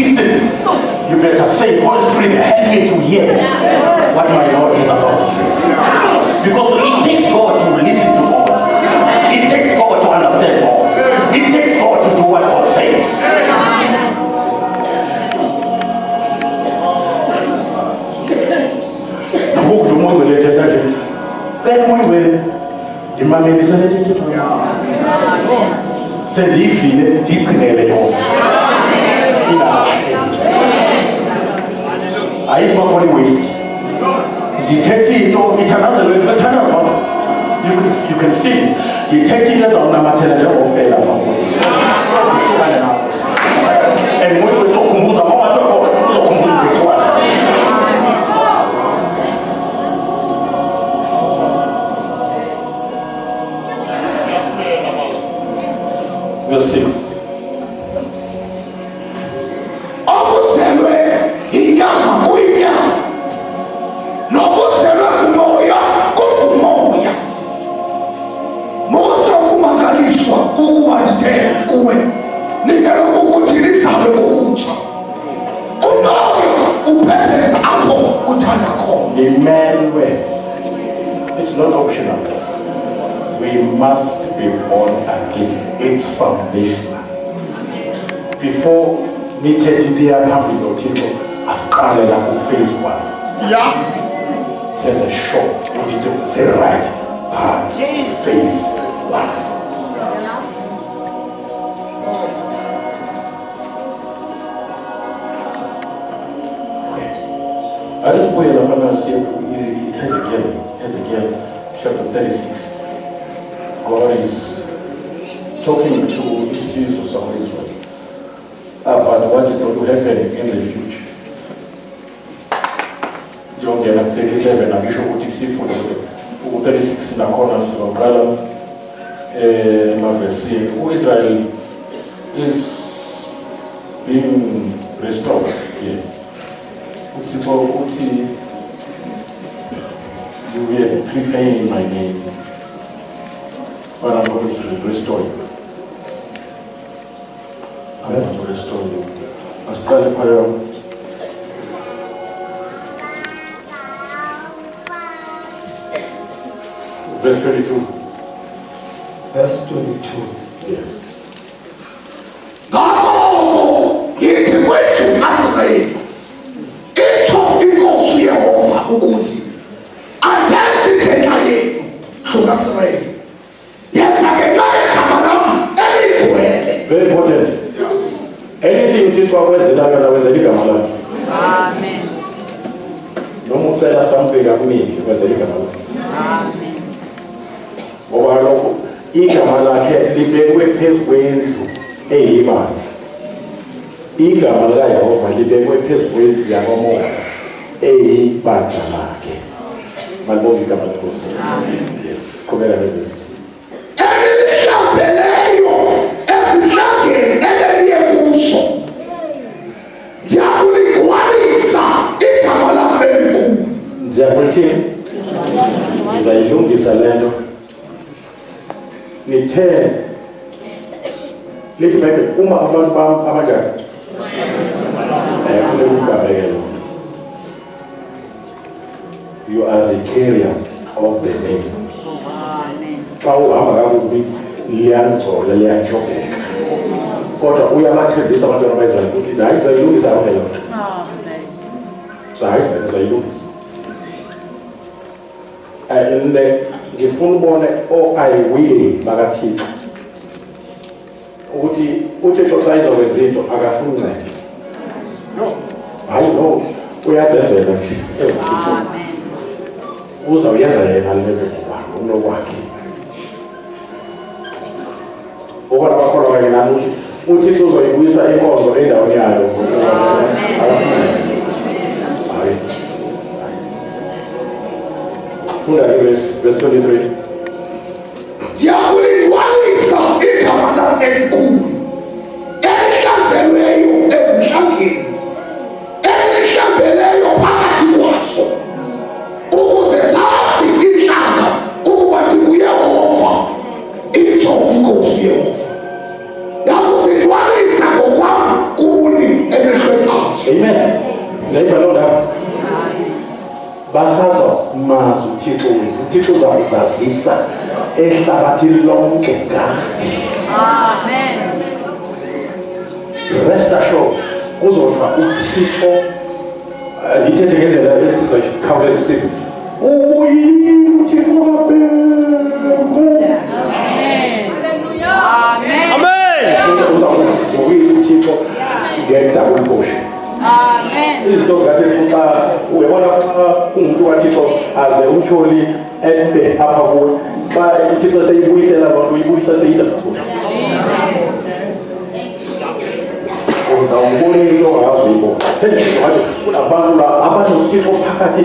listen. You better say, Holy Spirit, help me to hear what my Lord is about to say. Because it takes God to listen to God. It takes God to understand God. It takes God to do what God says. Ayis makoni waste. Detective to international you can feel detective years on amateur of fail and when we talk kumbuza mama talk so kumbuza kwa verse 6. It's not optional. We must be born again. It's foundational. Before me taking the account of people as part of phase 1. Yeah. Says a short, say right part, phase 1. I just put it up and I see Ezekiel chapter 36. God is talking to issues of some Israel about what is going to happen in the future. John 37, I'm sure what you see for the 36 in the corners of umbrella. Israel is being restored here. You will prevail in my name, but I'm going to restore you. I'm going to restore you. As prayer, verse 22. Verse 22. Yes. Very important. Anything you teach about the Amen. No more tell something of me because the Amen. Over Ikamala can live his ways a man. Ikamala over live his ways Yamamo a Batamake. My Lord Ikamala. Yes, come here. Zailungisa lento nithe lithi baby uma abantu abanjani kule ukubabekela you are the carrier of the name. Xa uhamba kakubi liyanthola liyajobeka kodwa uyabathembisa abantwana bayizwayo ukuthi hayi zayilungisa phela zayilungisa ngifuna ubone oayiwili bakaThixo ukuthi uThixo xa izokwenza into akafuni uncedo. Hayi no uyazenzela uzawuyenza yena lento unokwakhe. Ukona bakholwa kanye nami ukuthi uThixo uzoyibuyisa inkonzo endaweni yayo. Verse 23. Diabolizwanisa ikamana enkulu elihlanzelweyo ezihlangeni elihlambeleyo phakathi kwaso ukuze sazi inhlanga ukuba ndinguyehova itsho inkosi yehova. Ndakuzidwanisa ngokwam kuni emehlweni Amen. Neighbor, know that. Basazwa mazwi uThixo wethu. uThixo uzakuzazisa ehlabathini lonke ngathi. Amen. Rest assured, kuzothiwa uThixo lithethe ngendlela esizoyikhawuleza isithi uThixo kabheke. Uzakuzisa uThixo nge-double portion. Izinto zikathi xa uyabona umuntu kaThixo aze umtholi ebe apha kuwe xa uThixo seyibuyisela abantu uyibuyisa seyidaba. Uzawubona into ongazuyibona. Kunabantu la abanoThixo phakathi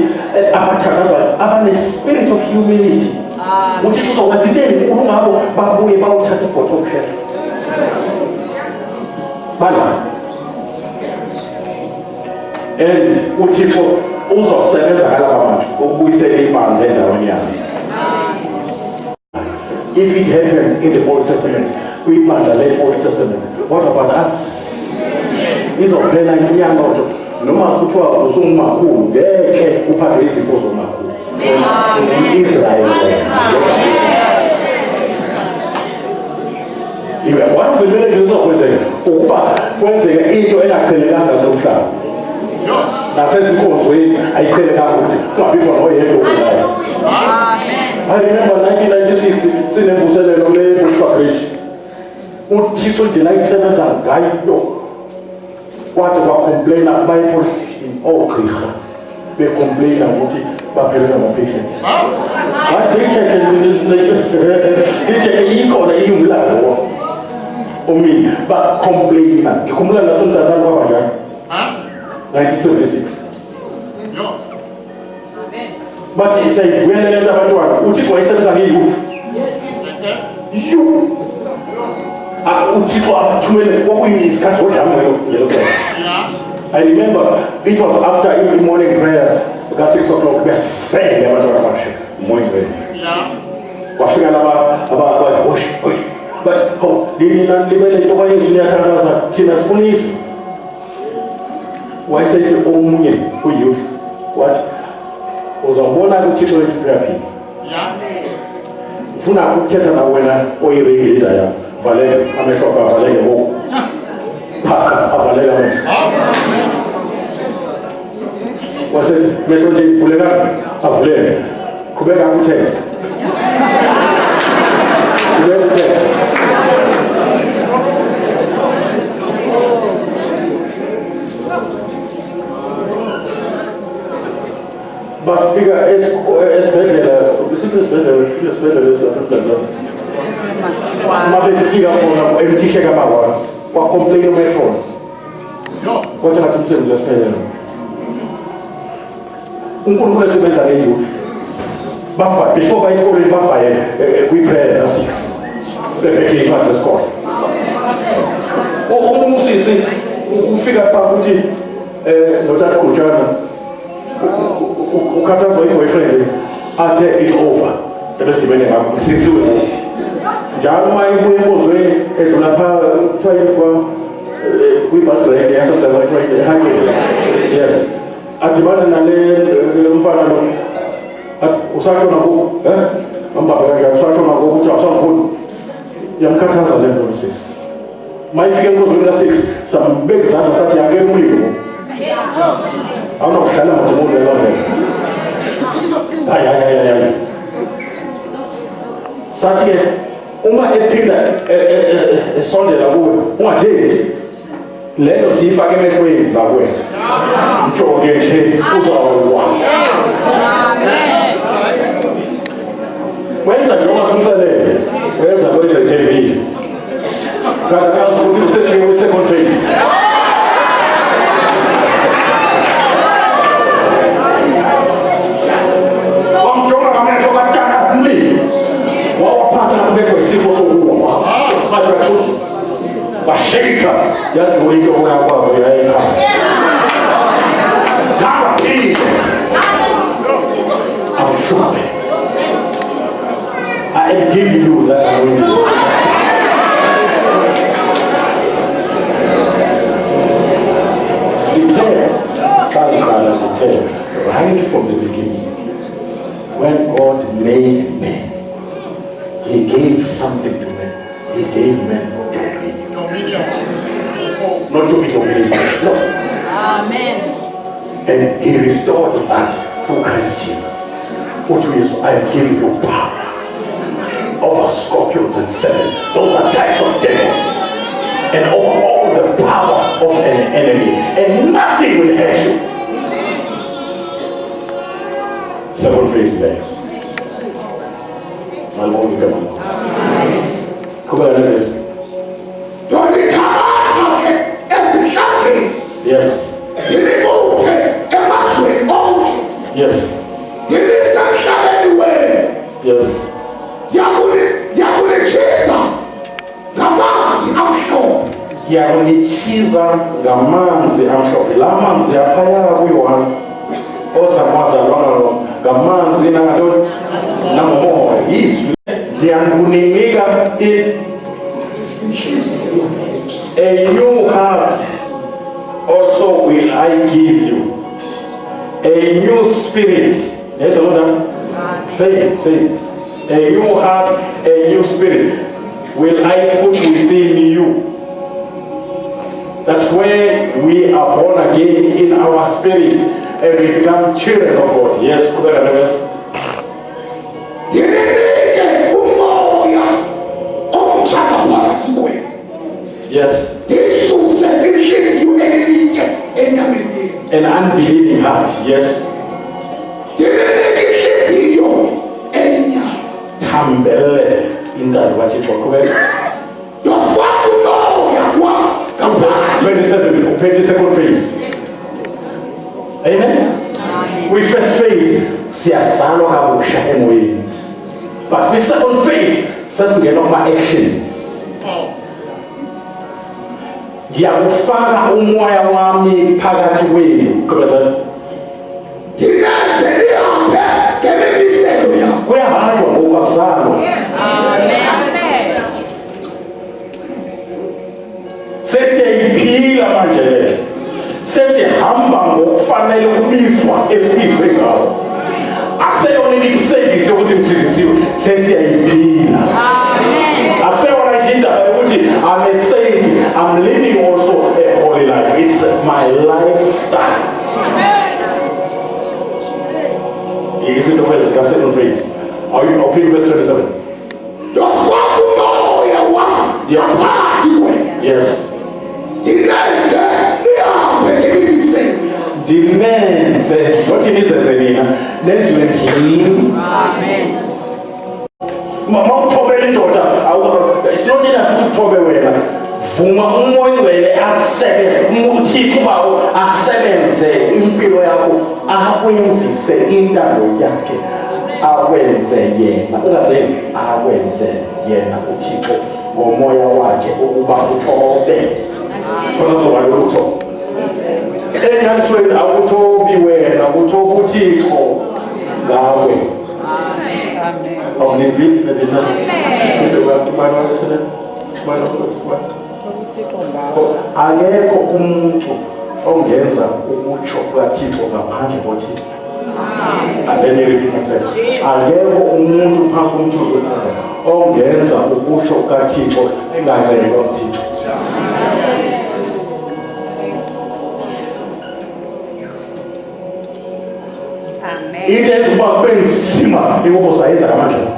abathakazayo abane-spirit of humility. uThixo uzokwenza into enkulu ngabo babuye bawuthatha i-bottom shelf. Bala. And uThixo uzosebenza ngalaba bantu ukubuyisela ibandla endaweni yabo. If it happens in the Old Testament, kwibandla le-Old Testament, what about us? Izophela inyanga nto noma kuthiwa usungumakhulu ngeke uphathe izifo zomakhulu. Israel. One of the miracles okwenzeka ukuba kwenzeka into engaqhelekanga nomhlaba. Nasezinkonzweni ayiqhelekanga ukuthi kungabikho noyedwa olayo. I remember 1996 sinemvuselelo le-Bushbuck Ridge. uThixo nje ayisebenza ngayo. Kwade kwacomplaina baye-police station ogqirha becomplaina ukuthi baphelelwe ama-patient. Icheke ikhona ingumlando omile bacomplaina. Ngikhumbula nasemntanzane kwaba njani 1976. Bathi siyayivuyela lento abantwana uThixo wayesebenza ngeyouth. uThixo abathumele kwakuyisikhathi sodlame ngelo xesha. I remember it was after the morning prayer ka-6 o'clock besele abantwana bashe umoya kwafika laba hosh but lina libele into kaYesu niyathandaza thina sifuna izwi. Wayesethi omunye uyouth wathi uzawubona uThixo wethu uyaphila. Ufuna ukuthetha na wena oyiringida yakho. Valeke amehlo akho avaleke ngoku. Phaka avaleke amehlo. Wasethi mehlo nje ivuleka avuleke. Qhubeka ukuthetha. Qhubeka ukuthetha. Bafika esibhedlela, esibhedlela esibhedlela mabefika khona emthisheka bakwazi kwacomplaina umetron kodwa ngathi umsebenzi wesiphelele uNkulunkulu esebenza ngeyouth before bayisikoleni bafaye kwi-prayer ka-6 bebheke incwadi zesikole. Omunye usisi ufika pha ukuthi notata Khujana ukhathazwa i-boyfriend athe it's over ebesidibene ngakho ngisisiwe njalo uma ibuye enkozweni edlula phaa kuthiwa yikwa kwibus rank yasemdala highway. Yes, adibane nale mfana lo athi usashona ngoku ambabhe kanjani usashona ngoku uthi awusamfuni. Yamkhathaza le nto sisi. Mayifike enkozweni ka-6 sambeka izandla sathi yake umlilo awunakuhlala mademodo elondlela. Hayi sathi-ke uma ephinda esondela kuwe ungathethi le nto siyifake emehlweni nakuwena mtsho-ke nje uzawuwa. Wenza njengoba simhlelele wenza kwezethelevile kanti akazi ukuthi usefike kwi-second phase. Wamjonga ngamehlo kaTana umlilo wawaphansi nakubethwa isifo sokuwa washeka yazi into oya kwabo yayikhaya kaphile awuhluphe. I am giving you that anointing. Declare right from the beginning. When God made man, He gave something to man. He gave man dominion. Not to be dominated. No. Amen. And He restored that through Christ Jesus. Which means I am giving you power over scorpions and serpents. Those are types of demons. And over all the power of an enemy. And nothing will hurt you. Several phrases there. My Lord will come on. Come on, let us. Yes. Yes. Yes. Yakunichiza ngamanzi amhlophe. La manzi aphaya kuyiwani. Osamazalwana ngamanzi nangaloni namomoya. Yizwi liyakunika a new heart also will I give you. A new spirit. Yes, Lord. Say it. A new heart, a new spirit will I put within you. That's where we are born again in our spirit and we become children of God. Yes, put that in verse. Yes. An unbelieving heart. Yes. Tambele in that what it was correct. 22nd phase. Amen. We first phase siyazalwa kabusha emoyeni. But we second phase sesingena kuma actions. Ngiyakufaka umoya wami phakathi kwenu. Kuyahanjwa ngokuzalwa. Sesiyayiphila manje le. Sesihamba ngokufanele kubizwa esibizwe ngawo. Akuseyona service yokuthi msindisiwe. Sesiyayiphila. Akuseyona indaba yokuthi I'm a saint, I'm living also a holy life. It's my lifestyle. Is it the first? That's second phrase. Are you opening verse 27? Yes. Yes. Demands. What it is, let's let him. Amen. Mama, daughter. It's not enough to talk away. Vuma umoya wele asebenze umuthiko bawo asebenze impilo yakho akwenzise intando yakhe akwenze yena ungazenzi akwenze yena uThixo ngomoya wakhe ukuba uthobe khona zoba lutho enyanisweni akuthobi wena uthoba uThixo ngawe. Amen. Omnivile ndetha akekho umuntu ongenza ukutsho kukaThixo ngaphandle koThixo. Akekho umuntu phansi komthuzo ongenza ukutsho kukaThixo enganzelwa uThixo. Amen. Into ezoba kube nzima ingoba sayenza ngamandla.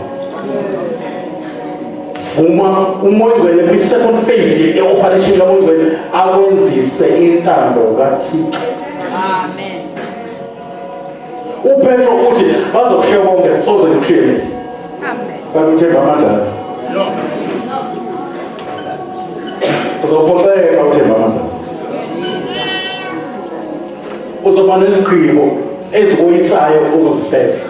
Uma umoya kwi second phase ye operation kamoya akwenzise intando kaThixo. Amen. uPetro uthi bazokushiya bonke soze ngikushiye. Amen. Kanti uthemba amandla. Uzophoxeka uthemba amandla. Uzoba nezigqibo eziboyisayo ukuzifeza.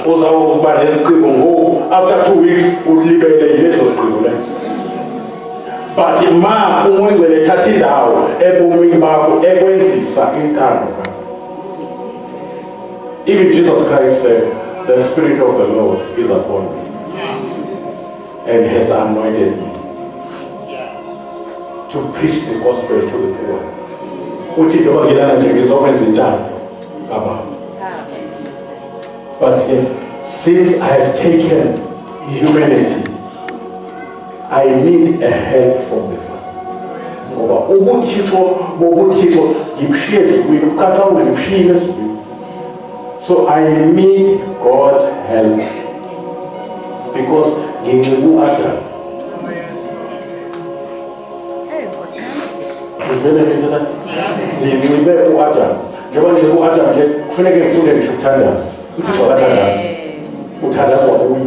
Uzawuba nezigqibo ngoku after 2 weeks ulibele yilezo zigqibo lezo. But ma umoya lethatha indawo ebomini bakho ekwenzisa intando. Even Jesus Christ said, the Spirit of the Lord is upon me and has anointed me to preach the gospel to the poor. uthi njengoba ngilana nje ngizokwenza intando ngapha. But since I have taken humanity, I need a help from the Father. Ngoba ubuthixo bobuthixo ngibushiye ezulwini, ubukathawulo ngibushiye ezulwini. So I need God's help because nginxibe u-Adam. Uvele ngithatha nginxibe u-Adam. Njengoba nginxibe u-Adam nje kufuneka ngifunde ngisho ukuthandaza. UThixo akathandaza. Uthandazwa kuye.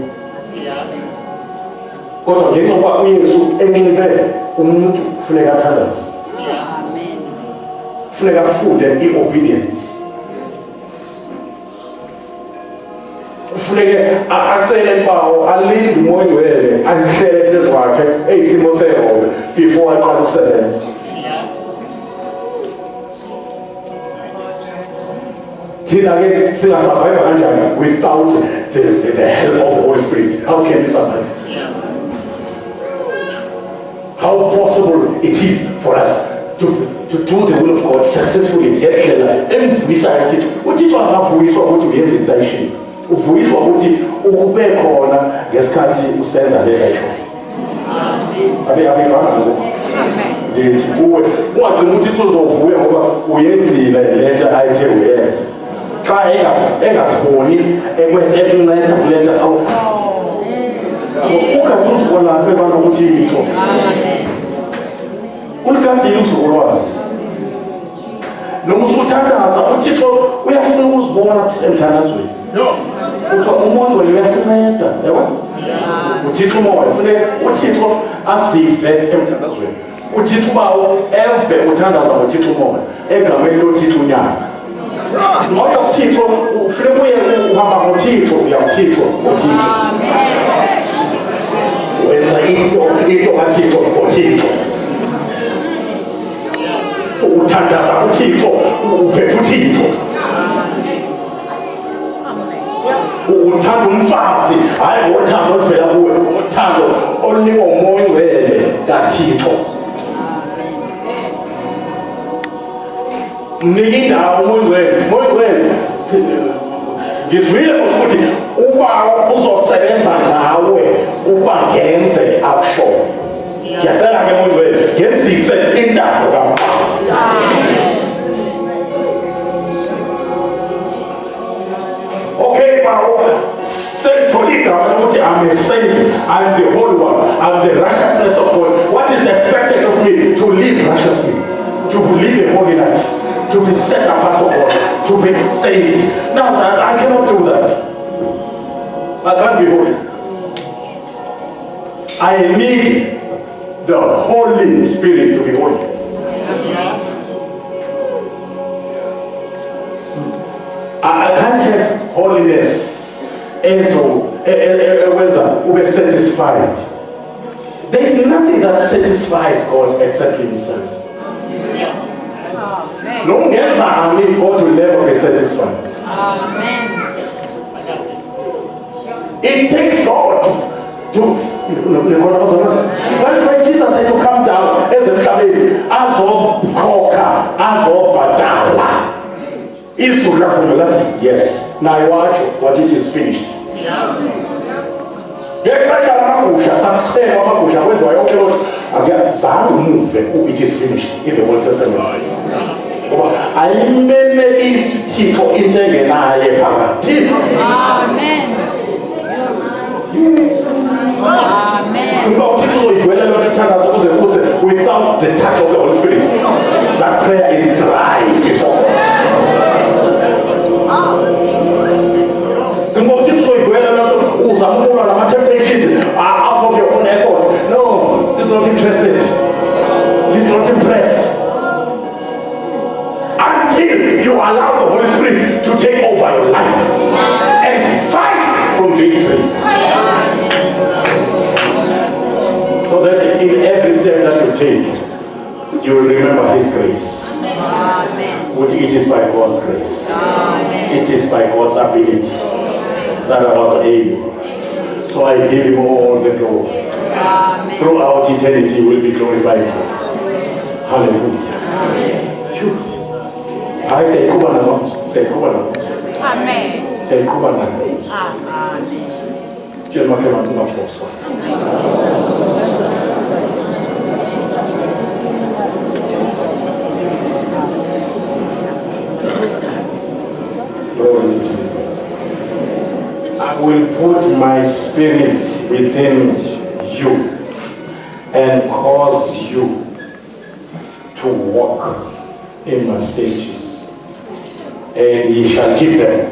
Kodwa ngenxa yokuba uYesu enxibe umuntu kufuneka athandaze. Kufuneka afunde i-obedience. Kufuneke acele bawo alinde umoya ongcwele ahlele phezu kwakhe eyisimo sehobe before aqala ukusebenza. Thina-ke singasurvive kanjani without the help of the Holy Spirit? How can we survive? How possible it is for us to do the will of God successfully ngendlela emvuyisayo ukuthi uThixo akavuyiswa ukuthi uyenze into ayishilo. Uvuyiswa ukuthi ube khona ngesikhathi usenza le nto. Amen. Abivanga lokho. Ndithi kuwe ungagcina uThixo uzovuya ngoba uyenzile le nto ayithe uyenze. Xa engasiboni ekunceda kule nto awu. Ukade usuku lakhe banokuThixo. Ulikadile usuku lwakhe. Noma usuthandaza uThixo uyafuna ukuzibona emthandazweni. Kuthiwa umuntu uyasinceda, yabo? uThixo umoya kufuneka uThixo asive emthandazweni. uThixo bawo eve uthandaza ngoThixo umoya egameni loThixo unyaka. Moya uThixo ufuneka uye uhamba ngoThixo uya kuThixo ngoThixo. Wenza into kaThixo ngoThixo. Uthandaza uThixo uphethe uThixo. Uthanda umfazi hayi ngothando oluvela kuwe, uthando olunikwa umoya ongcwele kaThixo. Mnika indawo umoya ongcwele. Ngizwile ukuthi uba uzosebenza ngawe uba ngenze akushoyo. Ngiyacela ke umoya ongcwele ngenzise intando kaBaba. Okay, say I'm a saint, I'm the Holy One, I'm the righteousness of God. What is expected of me? To live righteously, to live a holy life, to be set apart for God, to be a saint. Now I cannot do that. I can't be holy. I need the Holy Spirit to be holy. I can't have holiness and so be satisfied. There is nothing that satisfies God except Himself. No answer, I mean, God will never be satisfied. Amen. It takes God to that's why Jesus had to come down as a child, as a coca, as a badala. Is to love from the yes. Now watch what it is finished. It is finished in the Old Testament. I remember these people in the Amen. Without the touch of the Holy Spirit, that prayer is dry before. Temptations are out of your own effort. No, he's not interested. He's not impressed. Until you allow the Holy Spirit to take over your life and fight from victory. So that in every step that you take, you will remember His grace. Which it is by God's grace. It is by God's ability that I was able. So I give Him all the glory. Throughout eternity will be glorified. Hallelujah. Hayi siyayiqhuba nanomso. Siyayiqhuba nanomso. Amen. Siyayiqhuba nanomso. Amen. Tshela makhe bantu ungaphoswa. Glory to Jesus. I will put my spirit within you and cause you to walk in my statutes, and ye shall keep them,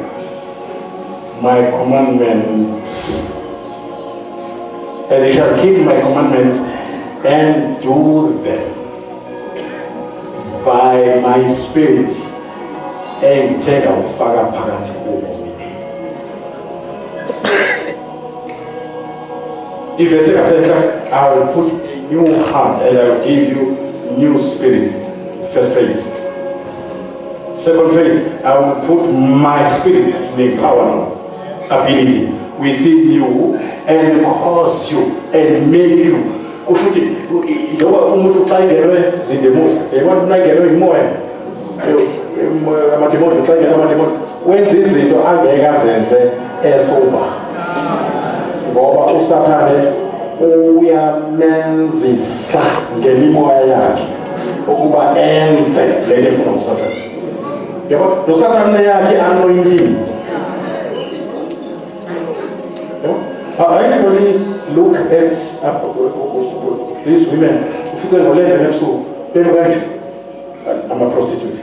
my commandments, and ye shall keep my commandments and do them by my spirit, and take our Father Parent over me. If you say, I will put a new heart and I will give you new spirit. First phase. Second phase, I will put my spirit, the power, ability within you and cause you and make you. Wenza izinto angeke azenze esoba ngoba usathane uyamenzisa ngemimoya yakhe ukuba enze lento efuna usathane. Yabo usathane yakhe anointing. I actually look at these women. If you go left and so I'm a prostitute.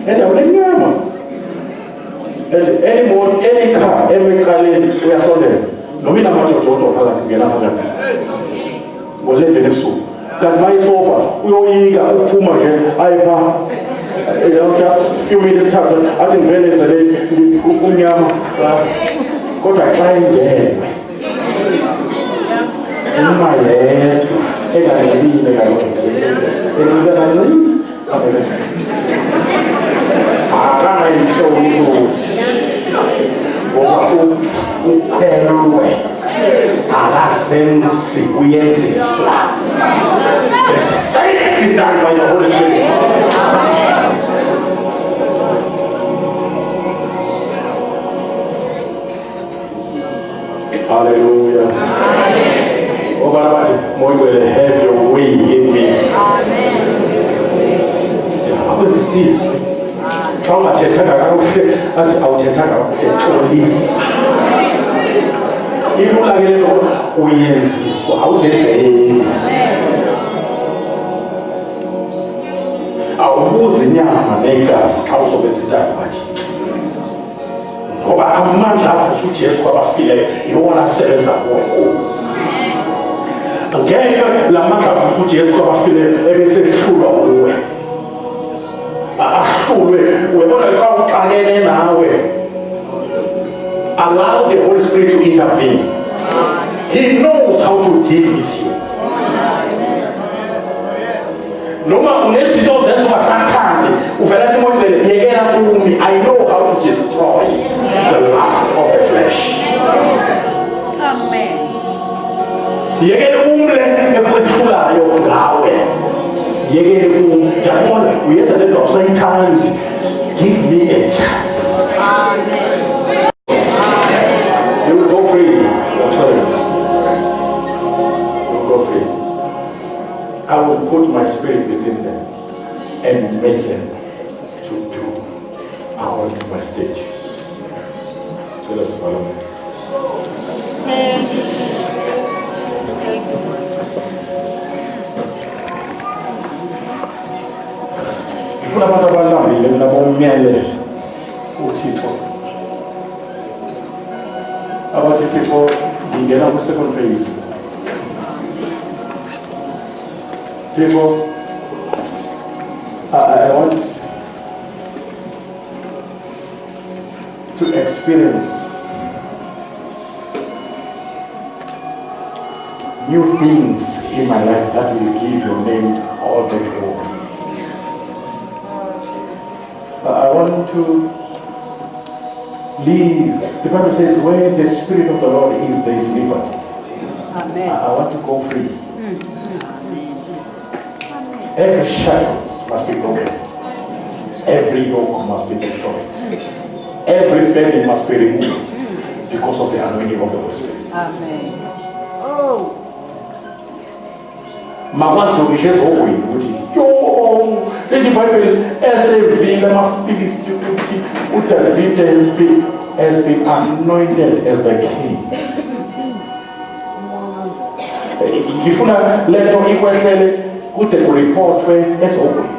And I'm like, yeah, any more, any car, every car, we are sold them. No matter what you're talking about, we live in a soup. That my sofa, we all eat a puma, I just a few minutes after, I think Venice, got a trying game. In my head, and I see I show you ukhelwe akasensi uyenziswa. The same is done by the Holy Spirit. Hallelujah. Oh, but more will have your way in me. Amen. How is this? Trauma tetaka au tetaka polisi. Ibu lagelo uyenziswa awuzenze. Awubuze inyama negazi xa uzobenzita bathi. Ngoba amandla afuthi uJesu kwabafile iwona asebenza kuwo. Ngeke lamandla afuthi uJesu kwabafile ebesehlulwa kuwe. Allow the Holy Spirit to intervene. He knows how to deal with you. I know how to destroy the lust of the flesh. Amen. Give me a chance. Amen. You will go free. You will go free. I will put my spirit within them and make them to do according to my statutes. Let us follow me. Ifuna abantu abalambile nabomnyele uThixo. Abathi Thixo ngingena ku second phase. Thixo, I want to experience new things in my life that will give your name all the glory. I want to live. The Bible says, where the Spirit of the Lord is, there is liberty. Amen. I want to go free. Every shackles must be broken. every yoke must be destroyed. Every burden must be removed because of the anointing of the Holy Spirit. Amen. Oh. Makwazi ukisheza ngokwini ukuthi yo lethi Bible esevile amaFilisti ukuthi uDavid has been anointed as the king. Ngifuna lento ikwehlele kude kureportwe esogwini.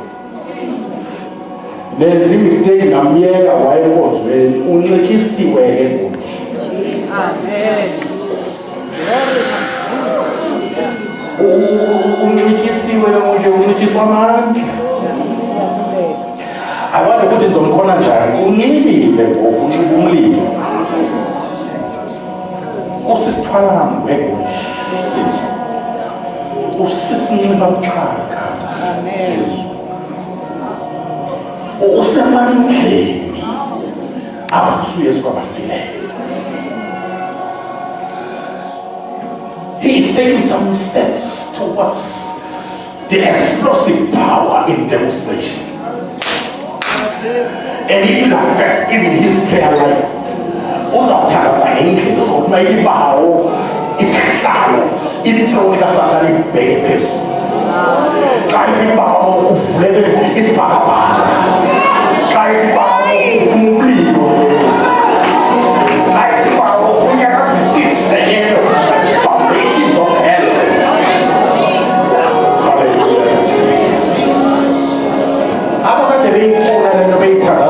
Lenzi mistake ngamyeka wayekozwe uncitshisiwe enkulu. Amen. Uncitshisiwe nje uncitshiswa amandla. Akwazi ukuthi ngizomkhona njani unqibile ngoku umlilo. Usisithwala ngwegwe. Usisinxiba uxhaka. Amen. Usemandleni avusu Yesu kwabafileyo. He is taking some steps towards the explosive power in demonstration. And it will affect even his prayer life. Uzawuthakaza ngendlela uzokuthi uma ithi bawo isihlalo ilithrowe kaSathane ibheke phezulu. Xa ithi bawo uvuleke isibhakabhaka. Xa ithi bawo uphuma umlilo. Xa ithi bawo unyakazisise foundations of hell. Hallelujah. Abakade beyifuna lento beyithanda